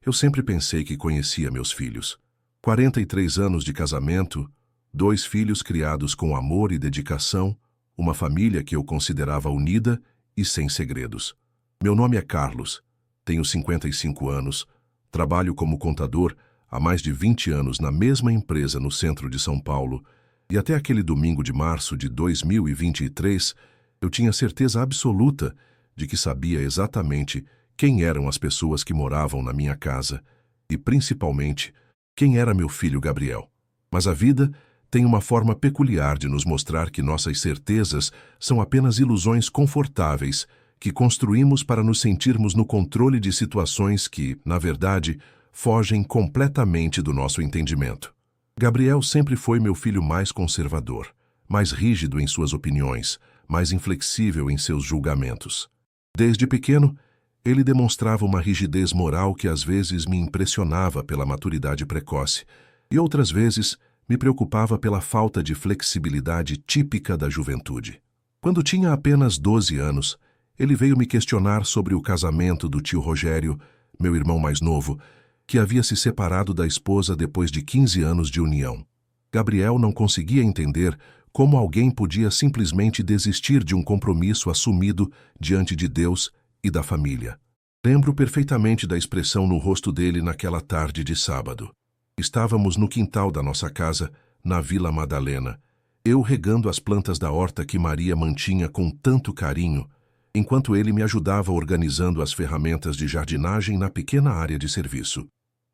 Eu sempre pensei que conhecia meus filhos. 43 anos de casamento, 2 filhos criados com amor e dedicação, uma família que eu considerava unida e sem segredos. Meu nome é Carlos, tenho 55 anos, trabalho como contador há mais de 20 anos na mesma empresa no centro de São Paulo, e até aquele domingo de março de 2023, eu tinha certeza absoluta de que sabia exatamente quem eram as pessoas que moravam na minha casa e, principalmente, quem era meu filho Gabriel. Mas a vida tem uma forma peculiar de nos mostrar que nossas certezas são apenas ilusões confortáveis que construímos para nos sentirmos no controle de situações que, na verdade, fogem completamente do nosso entendimento. Gabriel sempre foi meu filho mais conservador, mais rígido em suas opiniões, mais inflexível em seus julgamentos. Desde pequeno, ele demonstrava uma rigidez moral que às vezes me impressionava pela maturidade precoce e outras vezes me preocupava pela falta de flexibilidade típica da juventude. Quando tinha apenas 12 anos, ele veio me questionar sobre o casamento do tio Rogério, meu irmão mais novo, que havia se separado da esposa depois de 15 anos de união. Gabriel não conseguia entender como alguém podia simplesmente desistir de um compromisso assumido diante de Deus e da família. Lembro perfeitamente da expressão no rosto dele naquela tarde de sábado. Estávamos no quintal da nossa casa, na Vila Madalena, eu regando as plantas da horta que Maria mantinha com tanto carinho, enquanto ele me ajudava organizando as ferramentas de jardinagem na pequena área de serviço.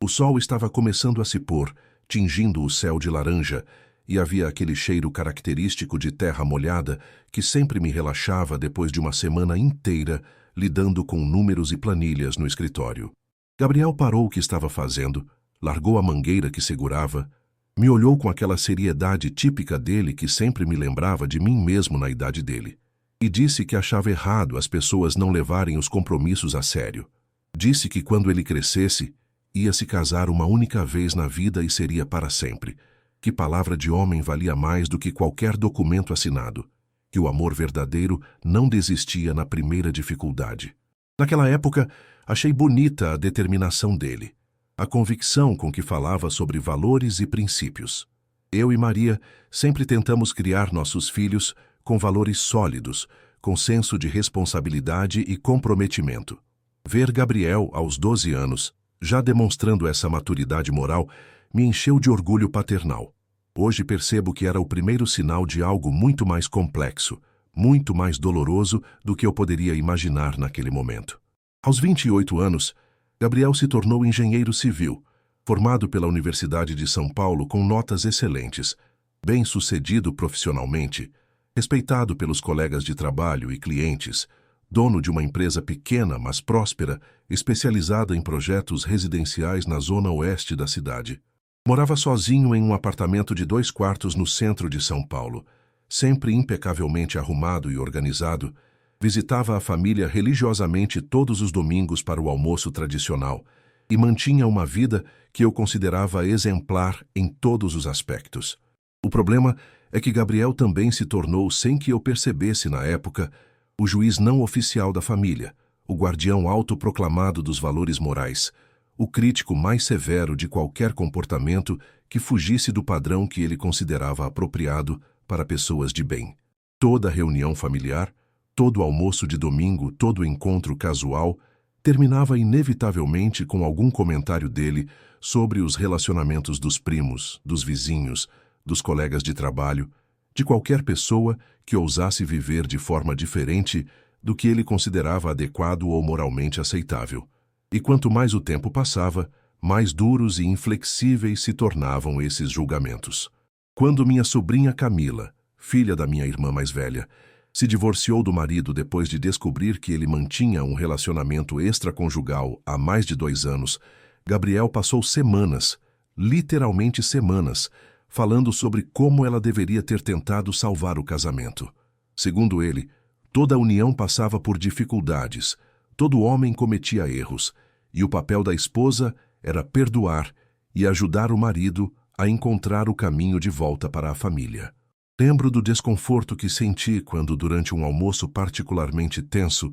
O sol estava começando a se pôr, tingindo o céu de laranja, e havia aquele cheiro característico de terra molhada que sempre me relaxava depois de uma semana inteira lidando com números e planilhas no escritório. Gabriel parou o que estava fazendo, largou a mangueira que segurava, me olhou com aquela seriedade típica dele que sempre me lembrava de mim mesmo na idade dele, e disse que achava errado as pessoas não levarem os compromissos a sério. Disse que quando ele crescesse, ia se casar uma única vez na vida e seria para sempre, que palavra de homem valia mais do que qualquer documento assinado, que o amor verdadeiro não desistia na primeira dificuldade. Naquela época, achei bonita a determinação dele, a convicção com que falava sobre valores e princípios. Eu e Maria sempre tentamos criar nossos filhos com valores sólidos, com senso de responsabilidade e comprometimento. Ver Gabriel, aos 12 anos, já demonstrando essa maturidade moral, me encheu de orgulho paternal. Hoje percebo que era o primeiro sinal de algo muito mais complexo, muito mais doloroso do que eu poderia imaginar naquele momento. Aos 28 anos, Gabriel se tornou engenheiro civil, formado pela Universidade de São Paulo com notas excelentes, bem-sucedido profissionalmente, respeitado pelos colegas de trabalho e clientes, dono de uma empresa pequena, mas próspera, especializada em projetos residenciais na zona oeste da cidade. Morava sozinho em um apartamento de 2 quartos no centro de São Paulo, sempre impecavelmente arrumado e organizado. Visitava a família religiosamente todos os domingos para o almoço tradicional e mantinha uma vida que eu considerava exemplar em todos os aspectos. O problema é que Gabriel também se tornou, sem que eu percebesse na época, o juiz não oficial da família, o guardião autoproclamado dos valores morais, o crítico mais severo de qualquer comportamento que fugisse do padrão que ele considerava apropriado para pessoas de bem. Toda reunião familiar, todo almoço de domingo, todo encontro casual, terminava inevitavelmente com algum comentário dele sobre os relacionamentos dos primos, dos vizinhos, dos colegas de trabalho, de qualquer pessoa que ousasse viver de forma diferente do que ele considerava adequado ou moralmente aceitável. E quanto mais o tempo passava, mais duros e inflexíveis se tornavam esses julgamentos. Quando minha sobrinha Camila, filha da minha irmã mais velha, se divorciou do marido depois de descobrir que ele mantinha um relacionamento extraconjugal há mais de 2 anos, Gabriel passou semanas, literalmente semanas, falando sobre como ela deveria ter tentado salvar o casamento. Segundo ele, toda união passava por dificuldades, todo homem cometia erros, e o papel da esposa era perdoar e ajudar o marido a encontrar o caminho de volta para a família. Lembro do desconforto que senti quando, durante um almoço particularmente tenso,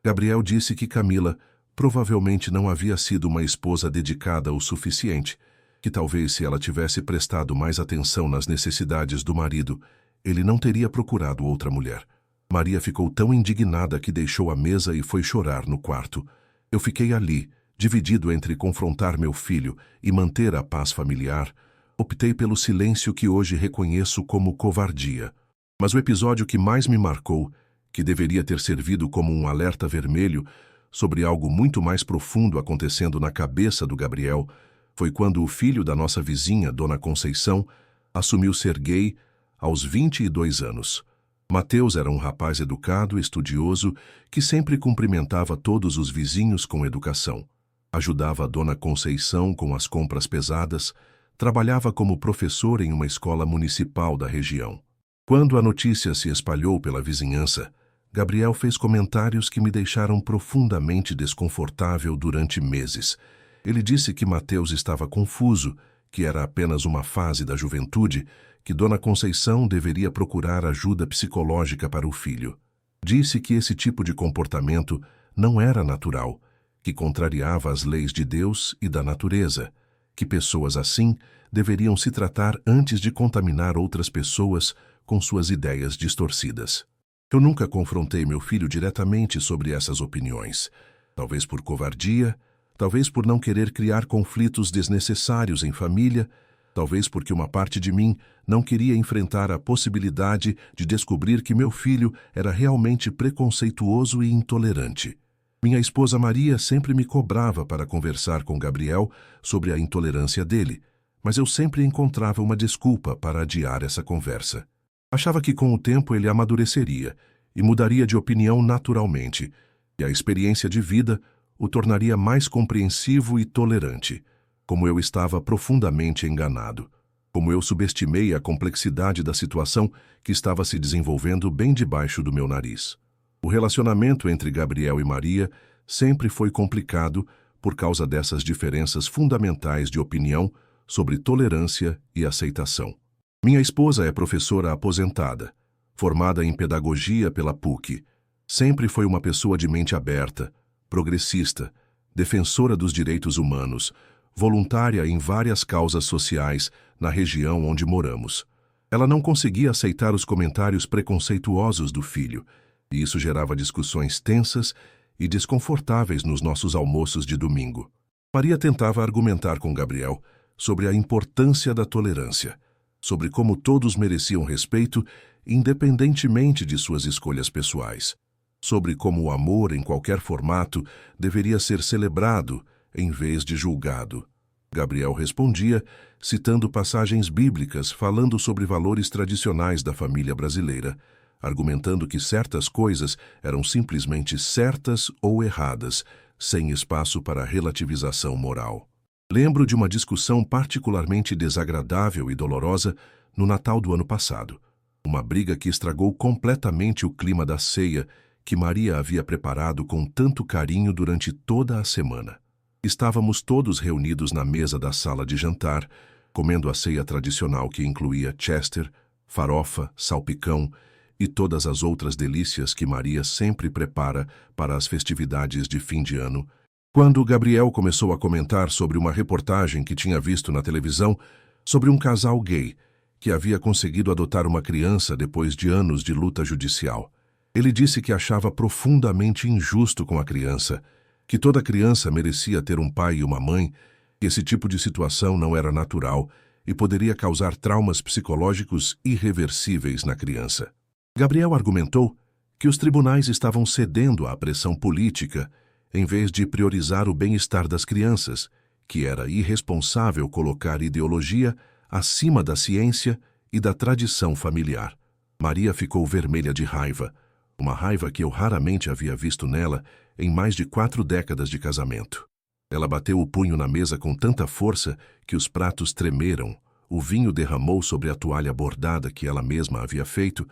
Gabriel disse que Camila, Provavelmente não havia sido uma esposa dedicada o suficiente, que talvez se ela tivesse prestado mais atenção nas necessidades do marido, ele não teria procurado outra mulher. Maria ficou tão indignada que deixou a mesa e foi chorar no quarto. Eu fiquei ali, dividido entre confrontar meu filho e manter a paz familiar. Optei pelo silêncio que hoje reconheço como covardia. Mas o episódio que mais me marcou, que deveria ter servido como um alerta vermelho sobre algo muito mais profundo acontecendo na cabeça do Gabriel, foi quando o filho da nossa vizinha, Dona Conceição, assumiu ser gay aos 22 anos. Mateus era um rapaz educado, estudioso, que sempre cumprimentava todos os vizinhos com educação. Ajudava a Dona Conceição com as compras pesadas, trabalhava como professor em uma escola municipal da região. Quando a notícia se espalhou pela vizinhança, Gabriel fez comentários que me deixaram profundamente desconfortável durante meses. Ele disse que Mateus estava confuso, que era apenas uma fase da juventude, que Dona Conceição deveria procurar ajuda psicológica para o filho. Disse que esse tipo de comportamento não era natural, que contrariava as leis de Deus e da natureza, que pessoas assim deveriam se tratar antes de contaminar outras pessoas com suas ideias distorcidas. Eu nunca confrontei meu filho diretamente sobre essas opiniões, talvez por covardia, talvez por não querer criar conflitos desnecessários em família, talvez porque uma parte de mim não queria enfrentar a possibilidade de descobrir que meu filho era realmente preconceituoso e intolerante. Minha esposa Maria sempre me cobrava para conversar com Gabriel sobre a intolerância dele, mas eu sempre encontrava uma desculpa para adiar essa conversa. Achava que com o tempo ele amadureceria e mudaria de opinião naturalmente, e a experiência de vida o tornaria mais compreensivo e tolerante. Como eu estava profundamente enganado. Como eu subestimei a complexidade da situação que estava se desenvolvendo bem debaixo do meu nariz. O relacionamento entre Gabriel e Maria sempre foi complicado por causa dessas diferenças fundamentais de opinião sobre tolerância e aceitação. Minha esposa é professora aposentada, formada em pedagogia pela PUC. Sempre foi uma pessoa de mente aberta, progressista, defensora dos direitos humanos, voluntária em várias causas sociais na região onde moramos. Ela não conseguia aceitar os comentários preconceituosos do filho, e isso gerava discussões tensas e desconfortáveis nos nossos almoços de domingo. Maria tentava argumentar com Gabriel sobre a importância da tolerância, sobre como todos mereciam respeito independentemente de suas escolhas pessoais, sobre como o amor em qualquer formato deveria ser celebrado em vez de julgado. Gabriel respondia, citando passagens bíblicas falando sobre valores tradicionais da família brasileira, argumentando que certas coisas eram simplesmente certas ou erradas, sem espaço para relativização moral. Lembro de uma discussão particularmente desagradável e dolorosa no Natal do ano passado. Uma briga que estragou completamente o clima da ceia que Maria havia preparado com tanto carinho durante toda a semana. Estávamos todos reunidos na mesa da sala de jantar, comendo a ceia tradicional que incluía chester, farofa, salpicão e todas as outras delícias que Maria sempre prepara para as festividades de fim de ano, quando Gabriel começou a comentar sobre uma reportagem que tinha visto na televisão sobre um casal gay que havia conseguido adotar uma criança depois de anos de luta judicial. Ele disse que achava profundamente injusto com a criança, que toda criança merecia ter um pai e uma mãe, que esse tipo de situação não era natural e poderia causar traumas psicológicos irreversíveis na criança. Gabriel argumentou que os tribunais estavam cedendo à pressão política em vez de priorizar o bem-estar das crianças, que era irresponsável colocar ideologia acima da ciência e da tradição familiar. Maria ficou vermelha de raiva, uma raiva que eu raramente havia visto nela em mais de 4 décadas de casamento. Ela bateu o punho na mesa com tanta força que os pratos tremeram, o vinho derramou sobre a toalha bordada que ela mesma havia feito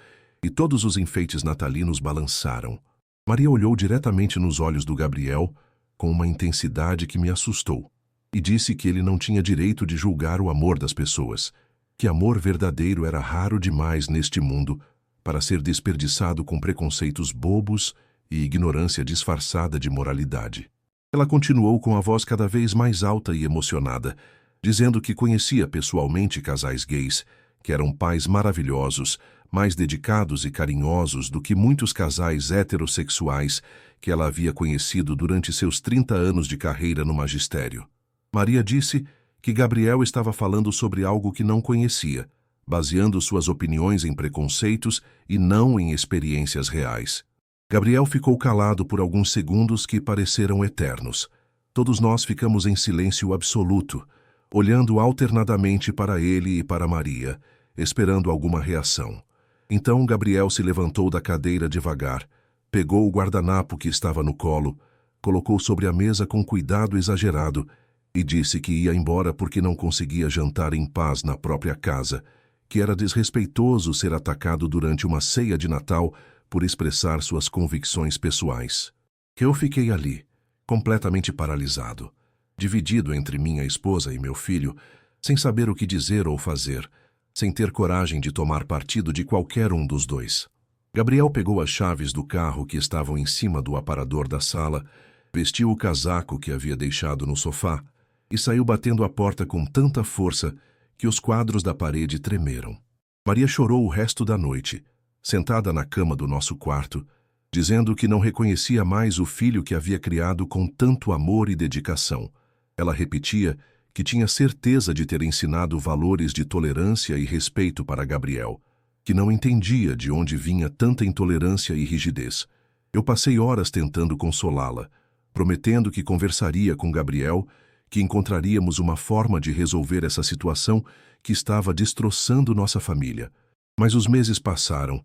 e todos os enfeites natalinos balançaram. Maria olhou diretamente nos olhos do Gabriel com uma intensidade que me assustou e disse que ele não tinha direito de julgar o amor das pessoas, que amor verdadeiro era raro demais neste mundo para ser desperdiçado com preconceitos bobos e ignorância disfarçada de moralidade. Ela continuou com a voz cada vez mais alta e emocionada, dizendo que conhecia pessoalmente casais gays, que eram pais maravilhosos, mais dedicados e carinhosos do que muitos casais heterossexuais que ela havia conhecido durante seus 30 anos de carreira no magistério. Maria disse que Gabriel estava falando sobre algo que não conhecia, baseando suas opiniões em preconceitos e não em experiências reais. Gabriel ficou calado por alguns segundos que pareceram eternos. Todos nós ficamos em silêncio absoluto, olhando alternadamente para ele e para Maria, esperando alguma reação. Então Gabriel se levantou da cadeira devagar, pegou o guardanapo que estava no colo, colocou sobre a mesa com cuidado exagerado e disse que ia embora porque não conseguia jantar em paz na própria casa, que era desrespeitoso ser atacado durante uma ceia de Natal por expressar suas convicções pessoais. Eu fiquei ali, completamente paralisado, dividido entre minha esposa e meu filho, sem saber o que dizer ou fazer, sem ter coragem de tomar partido de qualquer um dos dois. Gabriel pegou as chaves do carro que estavam em cima do aparador da sala, vestiu o casaco que havia deixado no sofá e saiu batendo a porta com tanta força que os quadros da parede tremeram. Maria chorou o resto da noite, sentada na cama do nosso quarto, dizendo que não reconhecia mais o filho que havia criado com tanto amor e dedicação. Ela repetia que tinha certeza de ter ensinado valores de tolerância e respeito para Gabriel, que não entendia de onde vinha tanta intolerância e rigidez. Eu passei horas tentando consolá-la, prometendo que conversaria com Gabriel, que encontraríamos uma forma de resolver essa situação que estava destroçando nossa família. Mas os meses passaram,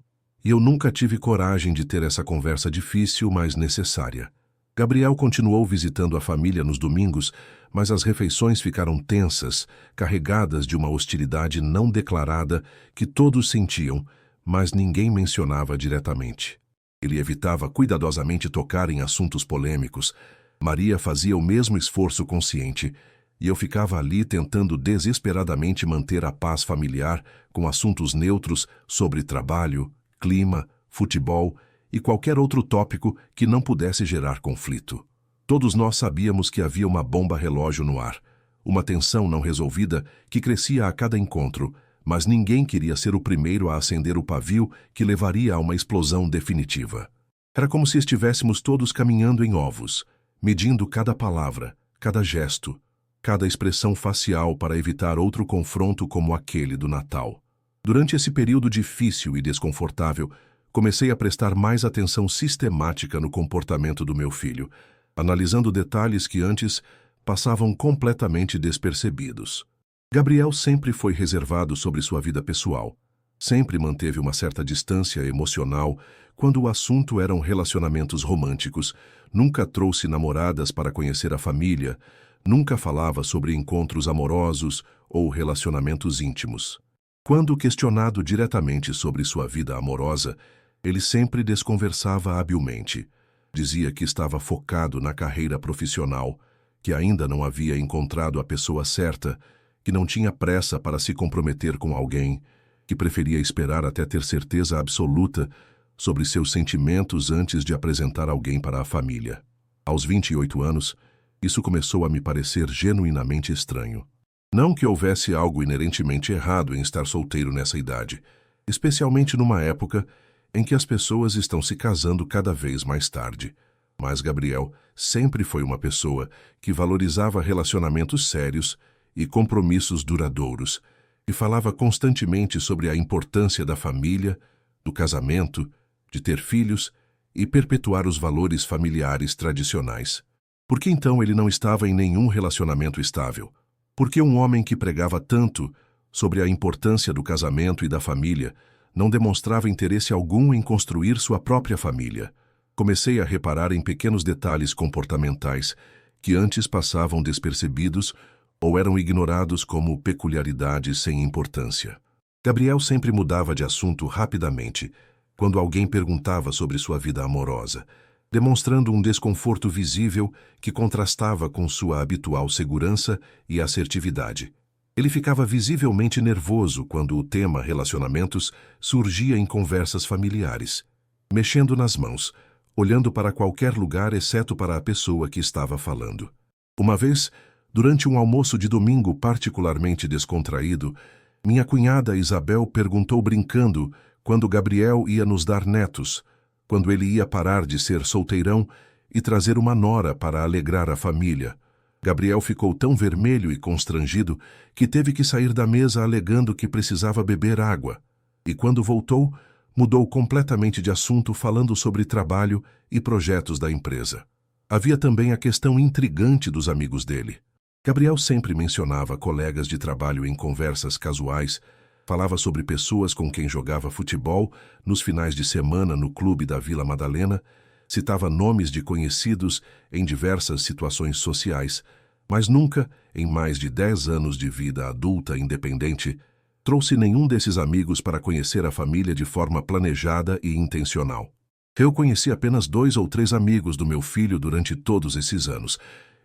e eu nunca tive coragem de ter essa conversa difícil, mas necessária. Gabriel continuou visitando a família nos domingos, mas as refeições ficaram tensas, carregadas de uma hostilidade não declarada que todos sentiam, mas ninguém mencionava diretamente. Ele evitava cuidadosamente tocar em assuntos polêmicos. Maria fazia o mesmo esforço consciente, e eu ficava ali tentando desesperadamente manter a paz familiar com assuntos neutros sobre trabalho, clima, futebol e qualquer outro tópico que não pudesse gerar conflito. Todos nós sabíamos que havia uma bomba relógio no ar, uma tensão não resolvida que crescia a cada encontro, mas ninguém queria ser o primeiro a acender o pavio que levaria a uma explosão definitiva. Era como se estivéssemos todos caminhando em ovos, medindo cada palavra, cada gesto, cada expressão facial para evitar outro confronto como aquele do Natal. Durante esse período difícil e desconfortável, comecei a prestar mais atenção sistemática no comportamento do meu filho, analisando detalhes que antes passavam completamente despercebidos. Gabriel sempre foi reservado sobre sua vida pessoal. Sempre manteve uma certa distância emocional quando o assunto eram relacionamentos românticos, nunca trouxe namoradas para conhecer a família, nunca falava sobre encontros amorosos ou relacionamentos íntimos. Quando questionado diretamente sobre sua vida amorosa, ele sempre desconversava habilmente. Dizia que estava focado na carreira profissional, que ainda não havia encontrado a pessoa certa, que não tinha pressa para se comprometer com alguém, que preferia esperar até ter certeza absoluta sobre seus sentimentos antes de apresentar alguém para a família. Aos 28 anos, isso começou a me parecer genuinamente estranho. Não que houvesse algo inerentemente errado em estar solteiro nessa idade, especialmente numa época em que as pessoas estão se casando cada vez mais tarde. Mas Gabriel sempre foi uma pessoa que valorizava relacionamentos sérios e compromissos duradouros, e falava constantemente sobre a importância da família, do casamento, de ter filhos e perpetuar os valores familiares tradicionais. Por que então ele não estava em nenhum relacionamento estável? Por que um homem que pregava tanto sobre a importância do casamento e da família não demonstrava interesse algum em construir sua própria família? Comecei a reparar em pequenos detalhes comportamentais que antes passavam despercebidos ou eram ignorados como peculiaridades sem importância. Gabriel sempre mudava de assunto rapidamente quando alguém perguntava sobre sua vida amorosa, demonstrando um desconforto visível que contrastava com sua habitual segurança e assertividade. Ele ficava visivelmente nervoso quando o tema relacionamentos surgia em conversas familiares. Mexendo nas mãos, olhando para qualquer lugar exceto para a pessoa que estava falando. Uma vez, durante um almoço de domingo particularmente descontraído, minha cunhada Isabel perguntou brincando quando Gabriel ia nos dar netos, quando ele ia parar de ser solteirão e trazer uma nora para alegrar a família. Gabriel ficou tão vermelho e constrangido que teve que sair da mesa alegando que precisava beber água. E quando voltou, mudou completamente de assunto falando sobre trabalho e projetos da empresa. Havia também a questão intrigante dos amigos dele. Gabriel sempre mencionava colegas de trabalho em conversas casuais, falava sobre pessoas com quem jogava futebol nos finais de semana no clube da Vila Madalena, citava nomes de conhecidos em diversas situações sociais, mas nunca, em mais de 10 anos de vida adulta independente, trouxe nenhum desses amigos para conhecer a família de forma planejada e intencional. Eu conheci apenas 2 ou 3 amigos do meu filho durante todos esses anos,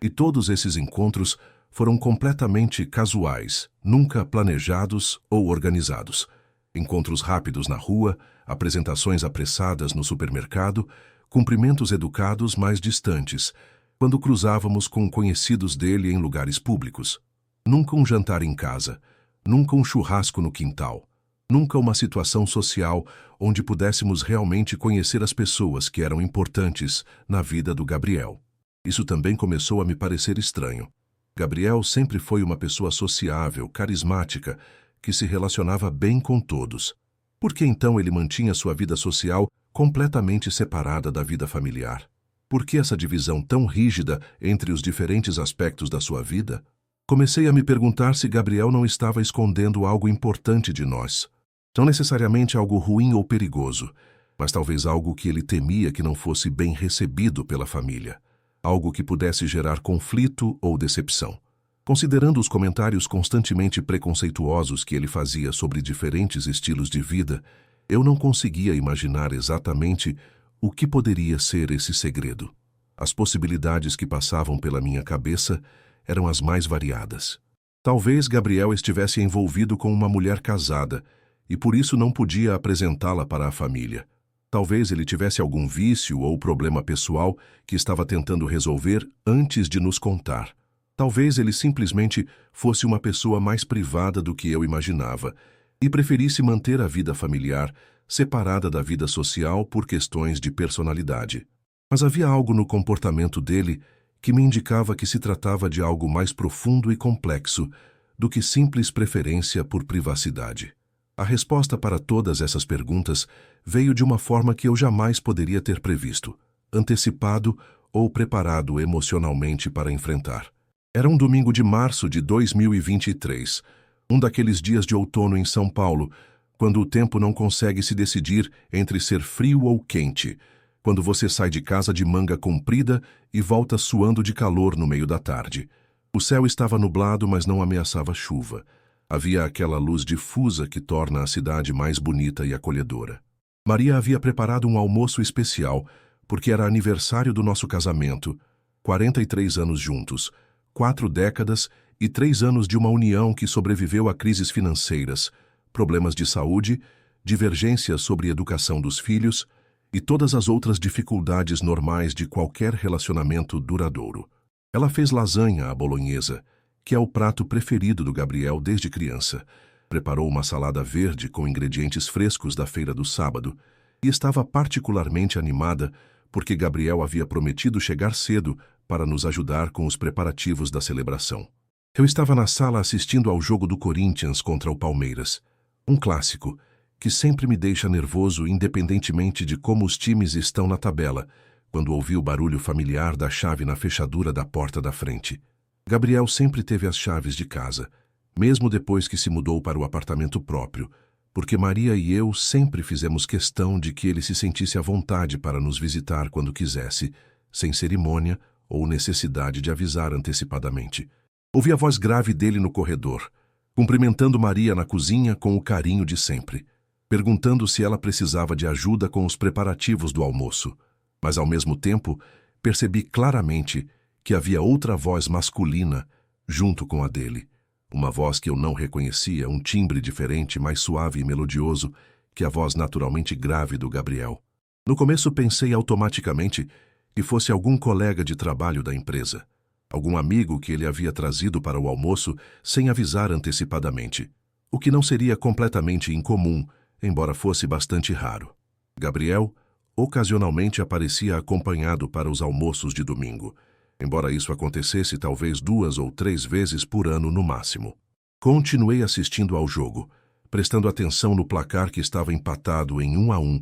e todos esses encontros foram completamente casuais, nunca planejados ou organizados. Encontros rápidos na rua, apresentações apressadas no supermercado, cumprimentos educados mais distantes, quando cruzávamos com conhecidos dele em lugares públicos. Nunca um jantar em casa, nunca um churrasco no quintal, nunca uma situação social onde pudéssemos realmente conhecer as pessoas que eram importantes na vida do Gabriel. Isso também começou a me parecer estranho. Gabriel sempre foi uma pessoa sociável, carismática, que se relacionava bem com todos. Por que então ele mantinha sua vida social completamente separada da vida familiar? Por que essa divisão tão rígida entre os diferentes aspectos da sua vida? Comecei a me perguntar se Gabriel não estava escondendo algo importante de nós. Não necessariamente algo ruim ou perigoso, mas talvez algo que ele temia que não fosse bem recebido pela família. Algo que pudesse gerar conflito ou decepção. Considerando os comentários constantemente preconceituosos que ele fazia sobre diferentes estilos de vida, eu não conseguia imaginar exatamente o que poderia ser esse segredo. As possibilidades que passavam pela minha cabeça eram as mais variadas. Talvez Gabriel estivesse envolvido com uma mulher casada e por isso não podia apresentá-la para a família. Talvez ele tivesse algum vício ou problema pessoal que estava tentando resolver antes de nos contar. Talvez ele simplesmente fosse uma pessoa mais privada do que eu imaginava e preferisse manter a vida familiar separada da vida social por questões de personalidade. Mas havia algo no comportamento dele que me indicava que se tratava de algo mais profundo e complexo do que simples preferência por privacidade. A resposta para todas essas perguntas veio de uma forma que eu jamais poderia ter previsto, antecipado ou preparado emocionalmente para enfrentar. Era um domingo de março de 2023, um daqueles dias de outono em São Paulo, quando o tempo não consegue se decidir entre ser frio ou quente, quando você sai de casa de manga comprida e volta suando de calor no meio da tarde. O céu estava nublado, mas não ameaçava chuva. Havia aquela luz difusa que torna a cidade mais bonita e acolhedora. Maria havia preparado um almoço especial, porque era aniversário do nosso casamento, 43 anos juntos, 4 décadas e 3 anos de uma união que sobreviveu a crises financeiras, problemas de saúde, divergências sobre educação dos filhos e todas as outras dificuldades normais de qualquer relacionamento duradouro. Ela fez lasanha à bolonhesa, que é o prato preferido do Gabriel desde criança. Preparou uma salada verde com ingredientes frescos da feira do sábado e estava particularmente animada porque Gabriel havia prometido chegar cedo para nos ajudar com os preparativos da celebração. Eu estava na sala assistindo ao jogo do Corinthians contra o Palmeiras, um clássico que sempre me deixa nervoso independentemente de como os times estão na tabela, quando ouvi o barulho familiar da chave na fechadura da porta da frente. Gabriel sempre teve as chaves de casa, mesmo depois que se mudou para o apartamento próprio, porque Maria e eu sempre fizemos questão de que ele se sentisse à vontade para nos visitar quando quisesse, sem cerimônia ou necessidade de avisar antecipadamente. Ouvi a voz grave dele no corredor, cumprimentando Maria na cozinha com o carinho de sempre, perguntando se ela precisava de ajuda com os preparativos do almoço. Mas, ao mesmo tempo, percebi claramente que havia outra voz masculina junto com a dele. Uma voz que eu não reconhecia, um timbre diferente, mais suave e melodioso que a voz naturalmente grave do Gabriel. No começo pensei automaticamente que fosse algum colega de trabalho da empresa, algum amigo que ele havia trazido para o almoço sem avisar antecipadamente, o que não seria completamente incomum, embora fosse bastante raro. Gabriel ocasionalmente aparecia acompanhado para os almoços de domingo, embora isso acontecesse talvez 2 ou 3 vezes por ano no máximo. Continuei assistindo ao jogo, prestando atenção no placar que estava empatado em 1-1,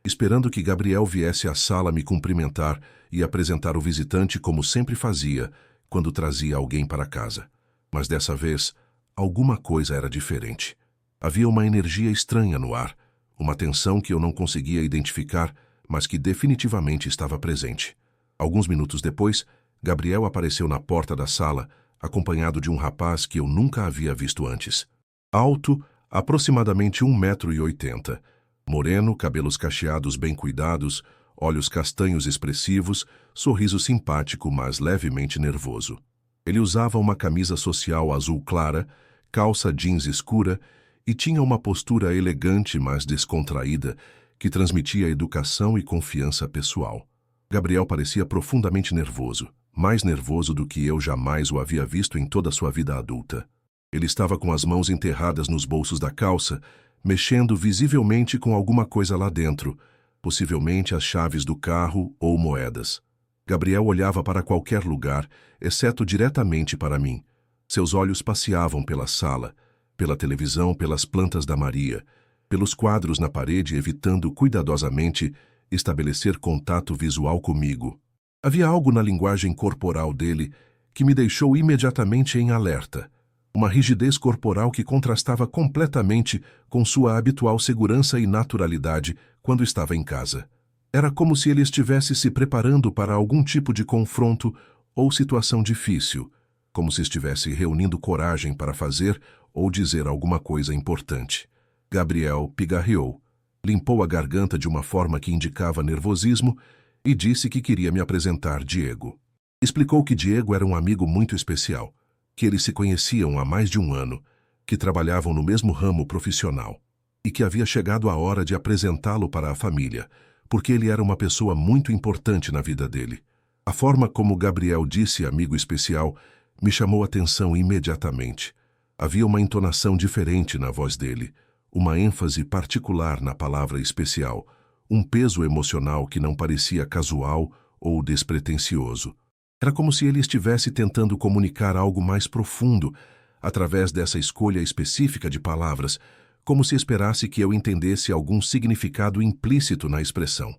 esperando que Gabriel viesse à sala me cumprimentar e apresentar o visitante como sempre fazia quando trazia alguém para casa. Mas dessa vez, alguma coisa era diferente. Havia uma energia estranha no ar, uma tensão que eu não conseguia identificar, mas que definitivamente estava presente. Alguns minutos depois, Gabriel apareceu na porta da sala, acompanhado de um rapaz que eu nunca havia visto antes. Alto, aproximadamente 1,80 m. Moreno, cabelos cacheados bem cuidados, olhos castanhos expressivos, sorriso simpático, mas levemente nervoso. Ele usava uma camisa social azul clara, calça jeans escura e tinha uma postura elegante, mas descontraída, que transmitia educação e confiança pessoal. Gabriel parecia profundamente nervoso, mais nervoso do que eu jamais o havia visto em toda a sua vida adulta. Ele estava com as mãos enterradas nos bolsos da calça, mexendo visivelmente com alguma coisa lá dentro, possivelmente as chaves do carro ou moedas. Gabriel olhava para qualquer lugar, exceto diretamente para mim. Seus olhos passeavam pela sala, pela televisão, pelas plantas da Maria, pelos quadros na parede, evitando cuidadosamente estabelecer contato visual comigo. Havia algo na linguagem corporal dele que me deixou imediatamente em alerta. Uma rigidez corporal que contrastava completamente com sua habitual segurança e naturalidade quando estava em casa. Era como se ele estivesse se preparando para algum tipo de confronto ou situação difícil, como se estivesse reunindo coragem para fazer ou dizer alguma coisa importante. Gabriel pigarreou, limpou a garganta de uma forma que indicava nervosismo e disse que queria me apresentar Diego. Explicou que Diego era um amigo muito especial, que eles se conheciam há mais de 1 ano, que trabalhavam no mesmo ramo profissional e que havia chegado a hora de apresentá-lo para a família, porque ele era uma pessoa muito importante na vida dele. A forma como Gabriel disse amigo especial me chamou a atenção imediatamente. Havia uma entonação diferente na voz dele, uma ênfase particular na palavra especial, um peso emocional que não parecia casual ou despretensioso. Era como se ele estivesse tentando comunicar algo mais profundo através dessa escolha específica de palavras, como se esperasse que eu entendesse algum significado implícito na expressão.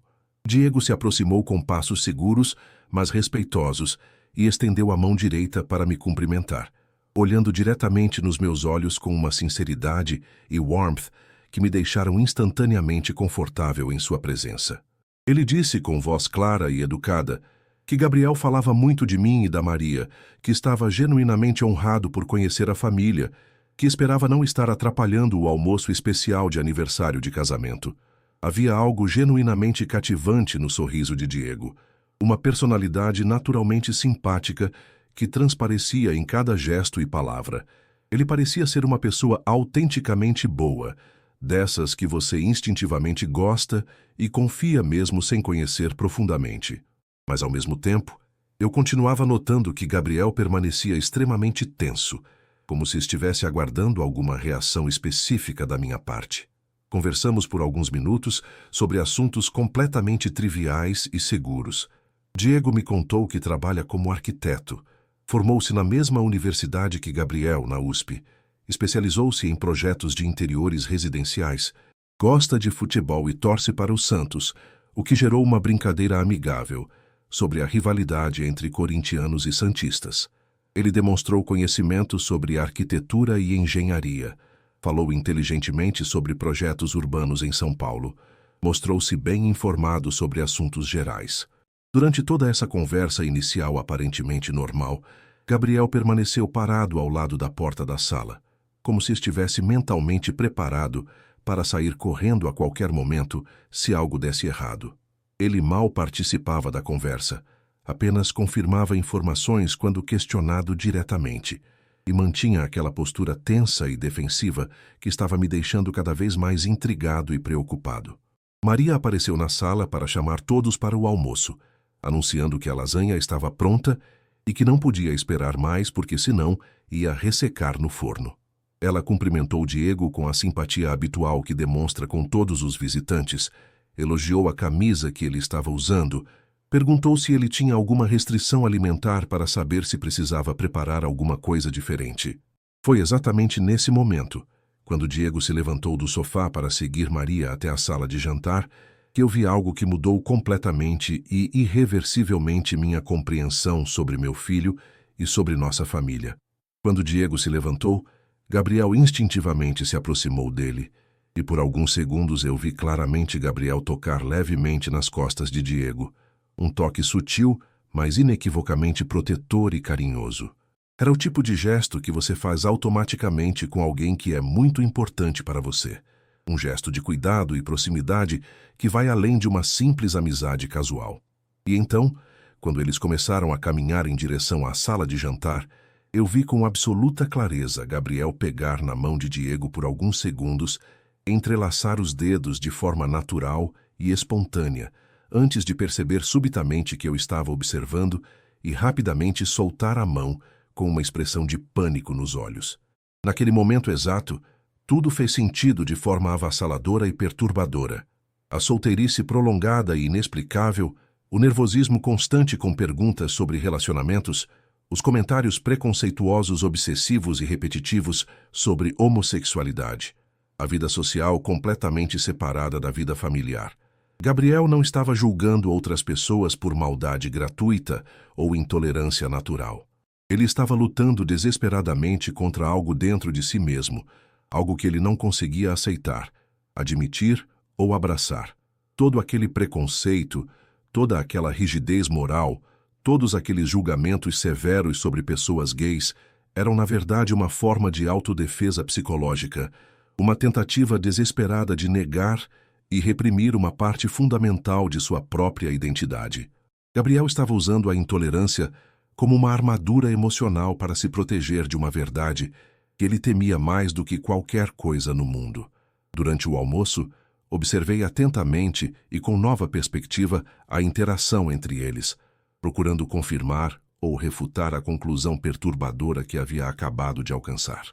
Diego se aproximou com passos seguros, mas respeitosos, e estendeu a mão direita para me cumprimentar, olhando diretamente nos meus olhos com uma sinceridade e warmth que me deixaram instantaneamente confortável em sua presença. Ele disse com voz clara e educada que Gabriel falava muito de mim e da Maria, que estava genuinamente honrado por conhecer a família, que esperava não estar atrapalhando o almoço especial de aniversário de casamento. Havia algo genuinamente cativante no sorriso de Diego, uma personalidade naturalmente simpática que transparecia em cada gesto e palavra. Ele parecia ser uma pessoa autenticamente boa, dessas que você instintivamente gosta e confia mesmo sem conhecer profundamente. Mas, ao mesmo tempo, eu continuava notando que Gabriel permanecia extremamente tenso, como se estivesse aguardando alguma reação específica da minha parte. Conversamos por alguns minutos sobre assuntos completamente triviais e seguros. Diego me contou que trabalha como arquiteto. Formou-se na mesma universidade que Gabriel, na USP. Especializou-se em projetos de interiores residenciais. Gosta de futebol e torce para o Santos, o que gerou uma brincadeira amigável sobre a rivalidade entre corintianos e santistas. Ele demonstrou conhecimento sobre arquitetura e engenharia. Falou inteligentemente sobre projetos urbanos em São Paulo. Mostrou-se bem informado sobre assuntos gerais. Durante toda essa conversa inicial aparentemente normal, Gabriel permaneceu parado ao lado da porta da sala, como se estivesse mentalmente preparado para sair correndo a qualquer momento se algo desse errado. Ele mal participava da conversa, apenas confirmava informações quando questionado diretamente, e mantinha aquela postura tensa e defensiva que estava me deixando cada vez mais intrigado e preocupado. Maria apareceu na sala para chamar todos para o almoço, anunciando que a lasanha estava pronta e que não podia esperar mais porque senão ia ressecar no forno. Ela cumprimentou Diego com a simpatia habitual que demonstra com todos os visitantes, elogiou a camisa que ele estava usando, perguntou se ele tinha alguma restrição alimentar para saber se precisava preparar alguma coisa diferente. Foi exatamente nesse momento, quando Diego se levantou do sofá para seguir Maria até a sala de jantar, que eu vi algo que mudou completamente e irreversivelmente minha compreensão sobre meu filho e sobre nossa família. Quando Diego se levantou, Gabriel instintivamente se aproximou dele, e por alguns segundos eu vi claramente Gabriel tocar levemente nas costas de Diego, um toque sutil, mas inequivocamente protetor e carinhoso. Era o tipo de gesto que você faz automaticamente com alguém que é muito importante para você. Um gesto de cuidado e proximidade que vai além de uma simples amizade casual. E então, quando eles começaram a caminhar em direção à sala de jantar, eu vi com absoluta clareza Gabriel pegar na mão de Diego por alguns segundos, entrelaçar os dedos de forma natural e espontânea, antes de perceber subitamente que eu estava observando e rapidamente soltar a mão com uma expressão de pânico nos olhos. Naquele momento exato, tudo fez sentido de forma avassaladora e perturbadora. A solteirice prolongada e inexplicável, o nervosismo constante com perguntas sobre relacionamentos, os comentários preconceituosos obsessivos e repetitivos sobre homossexualidade, a vida social completamente separada da vida familiar. Gabriel não estava julgando outras pessoas por maldade gratuita ou intolerância natural. Ele estava lutando desesperadamente contra algo dentro de si mesmo, algo que ele não conseguia aceitar, admitir ou abraçar. Todo aquele preconceito, toda aquela rigidez moral, todos aqueles julgamentos severos sobre pessoas gays eram na verdade uma forma de autodefesa psicológica, uma tentativa desesperada de negar e reprimir uma parte fundamental de sua própria identidade. Gabriel estava usando a intolerância como uma armadura emocional para se proteger de uma verdade que ele temia mais do que qualquer coisa no mundo. Durante o almoço, observei atentamente e com nova perspectiva a interação entre eles, procurando confirmar ou refutar a conclusão perturbadora que havia acabado de alcançar.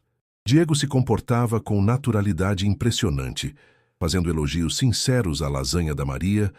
Diego se comportava com naturalidade impressionante, fazendo elogios sinceros à lasanha da Maria,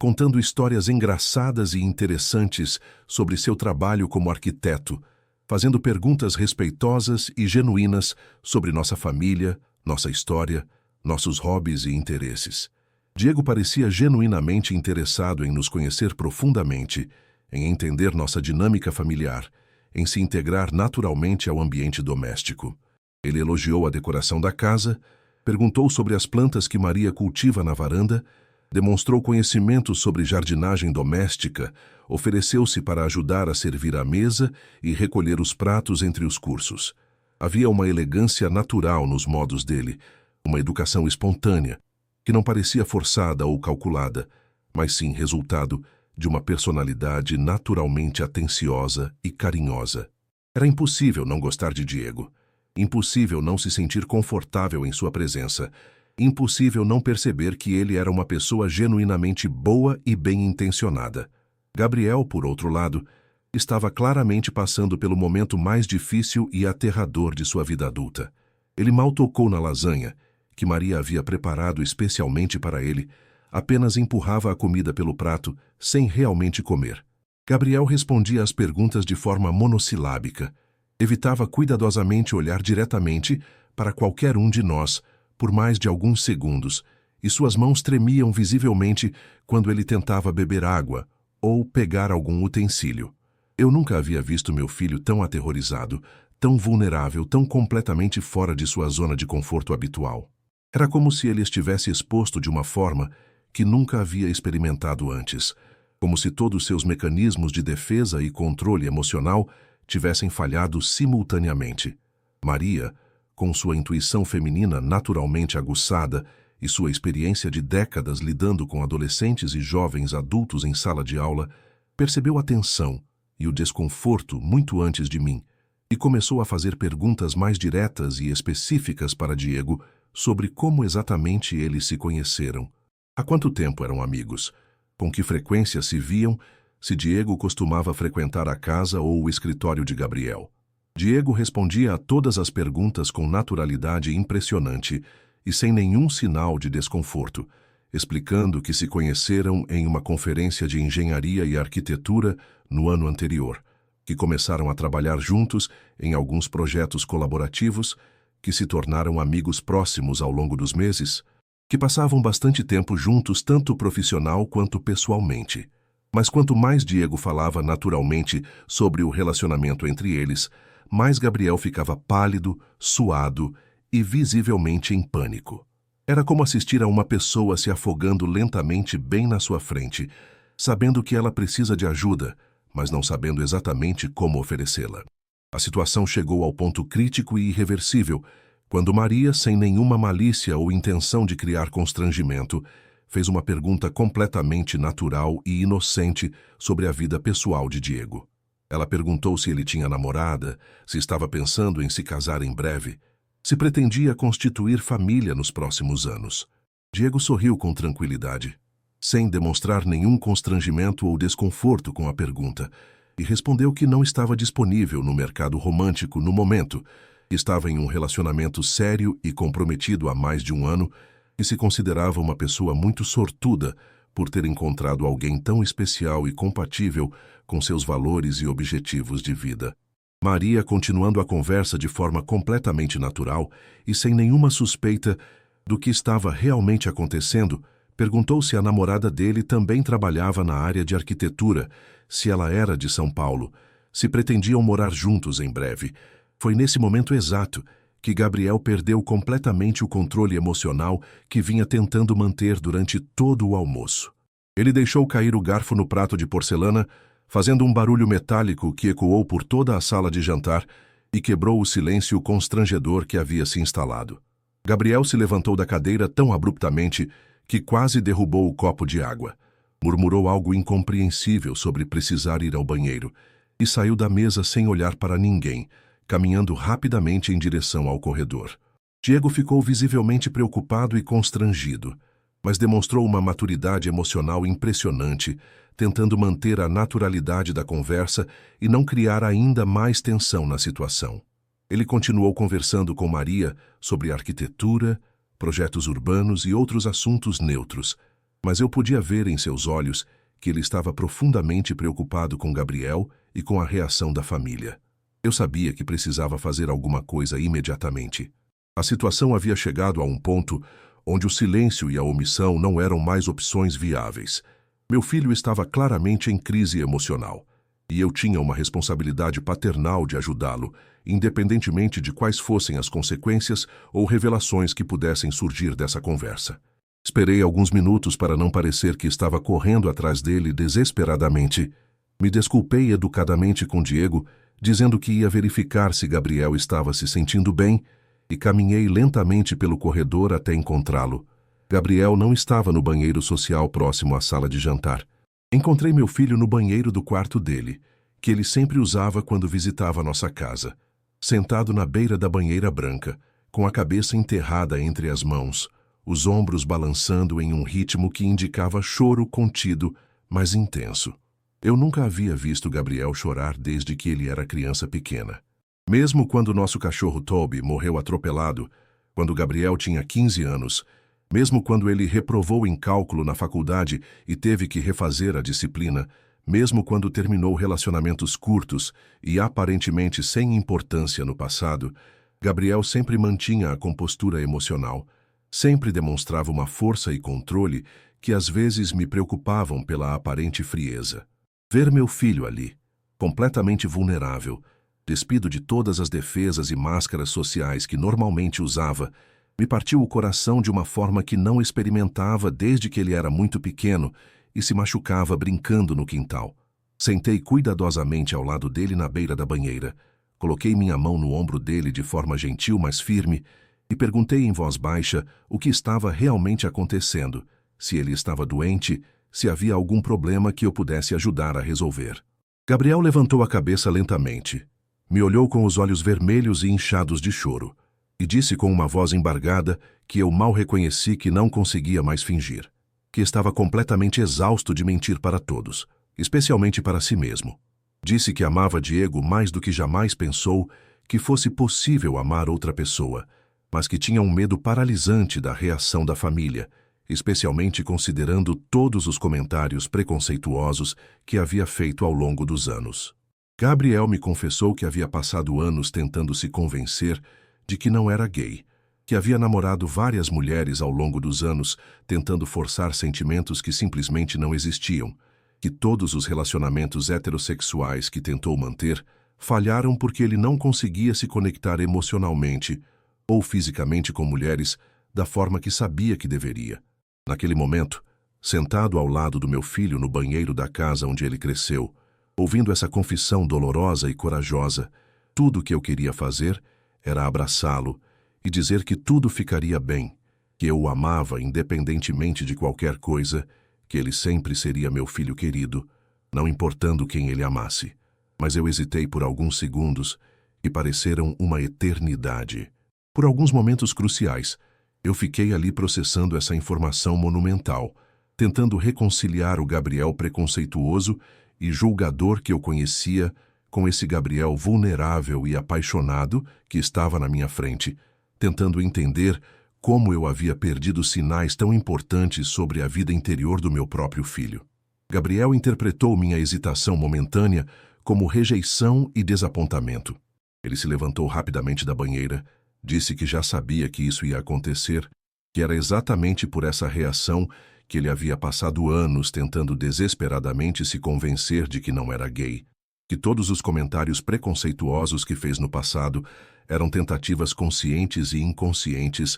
contando histórias engraçadas e interessantes sobre seu trabalho como arquiteto, fazendo perguntas respeitosas e genuínas sobre nossa família, nossa história, nossos hobbies e interesses. Diego parecia genuinamente interessado em nos conhecer profundamente, em entender nossa dinâmica familiar, em se integrar naturalmente ao ambiente doméstico. Ele elogiou a decoração da casa, perguntou sobre as plantas que Maria cultiva na varanda, demonstrou conhecimento sobre jardinagem doméstica, ofereceu-se para ajudar a servir a mesa e recolher os pratos entre os cursos. Havia uma elegância natural nos modos dele, uma educação espontânea, que não parecia forçada ou calculada, mas sim resultado de uma personalidade naturalmente atenciosa e carinhosa. Era impossível não gostar de Diego. Impossível não se sentir confortável em sua presença. Impossível não perceber que ele era uma pessoa genuinamente boa e bem-intencionada. Gabriel, por outro lado, estava claramente passando pelo momento mais difícil e aterrador de sua vida adulta. Ele mal tocou na lasanha, que Maria havia preparado especialmente para ele, apenas empurrava a comida pelo prato, sem realmente comer. Gabriel respondia às perguntas de forma monossilábica. Evitava cuidadosamente olhar diretamente para qualquer um de nós, por mais de alguns segundos, e suas mãos tremiam visivelmente quando ele tentava beber água ou pegar algum utensílio. Eu nunca havia visto meu filho tão aterrorizado, tão vulnerável, tão completamente fora de sua zona de conforto habitual. Era como se ele estivesse exposto de uma forma que nunca havia experimentado antes, como se todos seus mecanismos de defesa e controle emocional tivessem falhado simultaneamente. Maria, com sua intuição feminina naturalmente aguçada e sua experiência de décadas lidando com adolescentes e jovens adultos em sala de aula, percebeu a tensão e o desconforto muito antes de mim e começou a fazer perguntas mais diretas e específicas para Diego sobre como exatamente eles se conheceram, Há quanto tempo eram amigos? Com que frequência se viam? Se Diego costumava frequentar a casa ou o escritório de Gabriel. Diego respondia a todas as perguntas com naturalidade impressionante e sem nenhum sinal de desconforto, explicando que se conheceram em uma conferência de engenharia e arquitetura no ano anterior, que começaram a trabalhar juntos em alguns projetos colaborativos, que se tornaram amigos próximos ao longo dos meses, que passavam bastante tempo juntos tanto profissional quanto pessoalmente. Mas quanto mais Diego falava naturalmente sobre o relacionamento entre eles, mais Gabriel ficava pálido, suado e visivelmente em pânico. Era como assistir a uma pessoa se afogando lentamente bem na sua frente, sabendo que ela precisa de ajuda, mas não sabendo exatamente como oferecê-la. A situação chegou ao ponto crítico e irreversível, quando Maria, sem nenhuma malícia ou intenção de criar constrangimento, fez uma pergunta completamente natural e inocente sobre a vida pessoal de Diego. Ela perguntou se ele tinha namorada, se estava pensando em se casar em breve, se pretendia constituir família nos próximos anos. Diego sorriu com tranquilidade, sem demonstrar nenhum constrangimento ou desconforto com a pergunta, e respondeu que não estava disponível no mercado romântico no momento, que estava em um relacionamento sério e comprometido há mais de um ano, e se considerava uma pessoa muito sortuda por ter encontrado alguém tão especial e compatível com seus valores e objetivos de vida. Maria, continuando a conversa de forma completamente natural e sem nenhuma suspeita do que estava realmente acontecendo, perguntou se a namorada dele também trabalhava na área de arquitetura, se ela era de São Paulo, se pretendiam morar juntos em breve. Foi nesse momento exato que Gabriel perdeu completamente o controle emocional que vinha tentando manter durante todo o almoço. Ele deixou cair o garfo no prato de porcelana, fazendo um barulho metálico que ecoou por toda a sala de jantar e quebrou o silêncio constrangedor que havia se instalado. Gabriel se levantou da cadeira tão abruptamente que quase derrubou o copo de água. Murmurou algo incompreensível sobre precisar ir ao banheiro e saiu da mesa sem olhar para ninguém, caminhando rapidamente em direção ao corredor. Diego ficou visivelmente preocupado e constrangido, mas demonstrou uma maturidade emocional impressionante, tentando manter a naturalidade da conversa e não criar ainda mais tensão na situação. Ele continuou conversando com Maria sobre arquitetura, projetos urbanos e outros assuntos neutros, mas eu podia ver em seus olhos que ele estava profundamente preocupado com Gabriel e com a reação da família. Eu sabia que precisava fazer alguma coisa imediatamente. A situação havia chegado a um ponto onde o silêncio e a omissão não eram mais opções viáveis. Meu filho estava claramente em crise emocional, e eu tinha uma responsabilidade paternal de ajudá-lo, independentemente de quais fossem as consequências ou revelações que pudessem surgir dessa conversa. Esperei alguns minutos para não parecer que estava correndo atrás dele desesperadamente. Me desculpei educadamente com Diego, dizendo que ia verificar se Gabriel estava se sentindo bem, e caminhei lentamente pelo corredor até encontrá-lo. Gabriel não estava no banheiro social próximo à sala de jantar. Encontrei meu filho no banheiro do quarto dele, que ele sempre usava quando visitava nossa casa, sentado na beira da banheira branca, com a cabeça enterrada entre as mãos, os ombros balançando em um ritmo que indicava choro contido, mas intenso. Eu nunca havia visto Gabriel chorar desde que ele era criança pequena. Mesmo quando nosso cachorro Toby morreu atropelado, quando Gabriel tinha 15 anos, mesmo quando ele reprovou em cálculo na faculdade e teve que refazer a disciplina, mesmo quando terminou relacionamentos curtos e aparentemente sem importância no passado, Gabriel sempre mantinha a compostura emocional, sempre demonstrava uma força e controle que às vezes me preocupavam pela aparente frieza. Ver meu filho ali, completamente vulnerável, despido de todas as defesas e máscaras sociais que normalmente usava, me partiu o coração de uma forma que não experimentava desde que ele era muito pequeno e se machucava brincando no quintal. Sentei cuidadosamente ao lado dele na beira da banheira, coloquei minha mão no ombro dele de forma gentil, mas firme, e perguntei em voz baixa o que estava realmente acontecendo, se ele estava doente, se havia algum problema que eu pudesse ajudar a resolver. Gabriel levantou a cabeça lentamente, me olhou com os olhos vermelhos e inchados de choro, e disse com uma voz embargada que eu mal reconheci que não conseguia mais fingir. que estava completamente exausto de mentir para todos, especialmente para si mesmo. Disse que amava Diego mais do que jamais pensou que fosse possível amar outra pessoa, mas que tinha um medo paralisante da reação da família, especialmente considerando todos os comentários preconceituosos que havia feito ao longo dos anos. Gabriel me confessou que havia passado anos tentando se convencer de que não era gay, que havia namorado várias mulheres ao longo dos anos, tentando forçar sentimentos que simplesmente não existiam, que todos os relacionamentos heterossexuais que tentou manter falharam porque ele não conseguia se conectar emocionalmente ou fisicamente com mulheres da forma que sabia que deveria. Naquele momento, sentado ao lado do meu filho no banheiro da casa onde ele cresceu, ouvindo essa confissão dolorosa e corajosa, tudo o que eu queria fazer era abraçá-lo e dizer que tudo ficaria bem, que eu o amava independentemente de qualquer coisa, que ele sempre seria meu filho querido, não importando quem ele amasse. Mas eu hesitei por alguns segundos, que pareceram uma eternidade. Por alguns momentos cruciais, eu fiquei ali processando essa informação monumental, tentando reconciliar o Gabriel preconceituoso e julgador que eu conhecia com esse Gabriel vulnerável e apaixonado que estava na minha frente, tentando entender como eu havia perdido sinais tão importantes sobre a vida interior do meu próprio filho. Gabriel interpretou minha hesitação momentânea como rejeição e desapontamento. Ele se levantou rapidamente da banheira, disse que já sabia que isso ia acontecer, que era exatamente por essa reação que ele havia passado anos tentando desesperadamente se convencer de que não era gay, que todos os comentários preconceituosos que fez no passado eram tentativas conscientes e inconscientes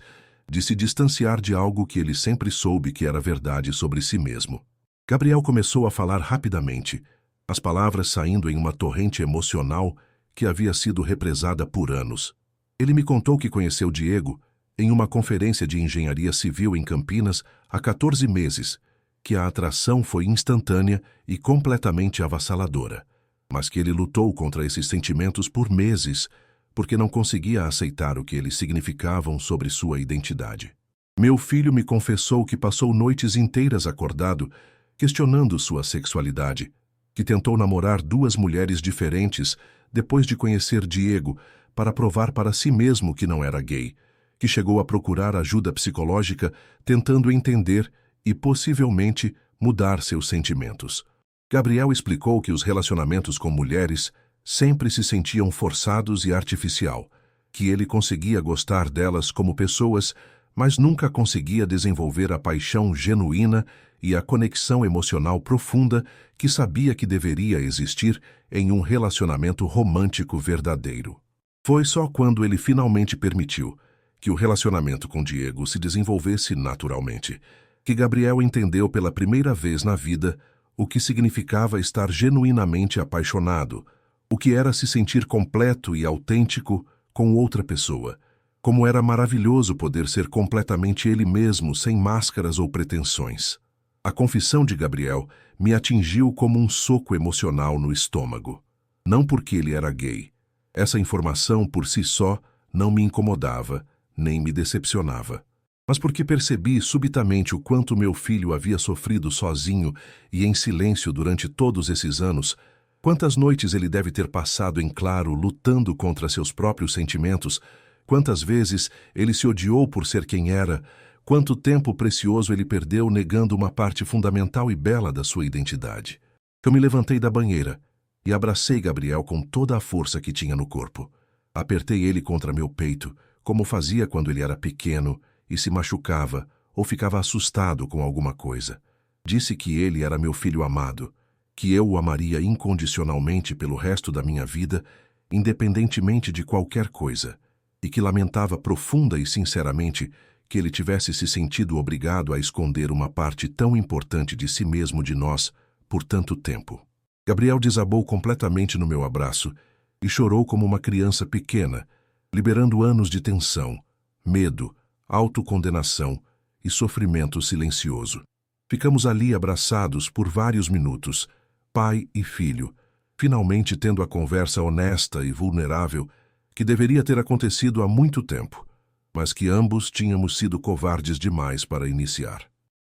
de se distanciar de algo que ele sempre soube que era verdade sobre si mesmo. Gabriel começou a falar rapidamente, as palavras saindo em uma torrente emocional que havia sido represada por anos. Ele me contou que conheceu Diego em uma conferência de engenharia civil em Campinas há 14 meses, que a atração foi instantânea e completamente avassaladora, mas que ele lutou contra esses sentimentos por meses, porque não conseguia aceitar o que eles significavam sobre sua identidade. Meu filho me confessou que passou noites inteiras acordado, questionando sua sexualidade, que tentou namorar 2 mulheres diferentes depois de conhecer Diego para provar para si mesmo que não era gay, que chegou a procurar ajuda psicológica tentando entender e, possivelmente, mudar seus sentimentos. Gabriel explicou que os relacionamentos com mulheres sempre se sentiam forçados e artificial, que ele conseguia gostar delas como pessoas, mas nunca conseguia desenvolver a paixão genuína e a conexão emocional profunda que sabia que deveria existir em um relacionamento romântico verdadeiro. Foi só quando ele finalmente permitiu que o relacionamento com Diego se desenvolvesse naturalmente, que Gabriel entendeu pela primeira vez na vida o que significava estar genuinamente apaixonado, o que era se sentir completo e autêntico com outra pessoa, como era maravilhoso poder ser completamente ele mesmo, sem máscaras ou pretensões. A confissão de Gabriel me atingiu como um soco emocional no estômago. Não porque ele era gay. Essa informação por si só não me incomodava, nem me decepcionava. Mas porque percebi subitamente o quanto meu filho havia sofrido sozinho e em silêncio durante todos esses anos, quantas noites ele deve ter passado em claro lutando contra seus próprios sentimentos, quantas vezes ele se odiou por ser quem era, quanto tempo precioso ele perdeu negando uma parte fundamental e bela da sua identidade. Eu me levantei da banheira e abracei Gabriel com toda a força que tinha no corpo. Apertei ele contra meu peito, como fazia quando ele era pequeno e se machucava ou ficava assustado com alguma coisa. Disse que ele era meu filho amado, que eu o amaria incondicionalmente pelo resto da minha vida, independentemente de qualquer coisa, e que lamentava profunda e sinceramente que ele tivesse se sentido obrigado a esconder uma parte tão importante de si mesmo de nós por tanto tempo. Gabriel desabou completamente no meu abraço e chorou como uma criança pequena, liberando anos de tensão, medo, autocondenação e sofrimento silencioso. Ficamos ali abraçados por vários minutos, pai e filho, finalmente tendo a conversa honesta e vulnerável que deveria ter acontecido há muito tempo, mas que ambos tínhamos sido covardes demais para iniciar.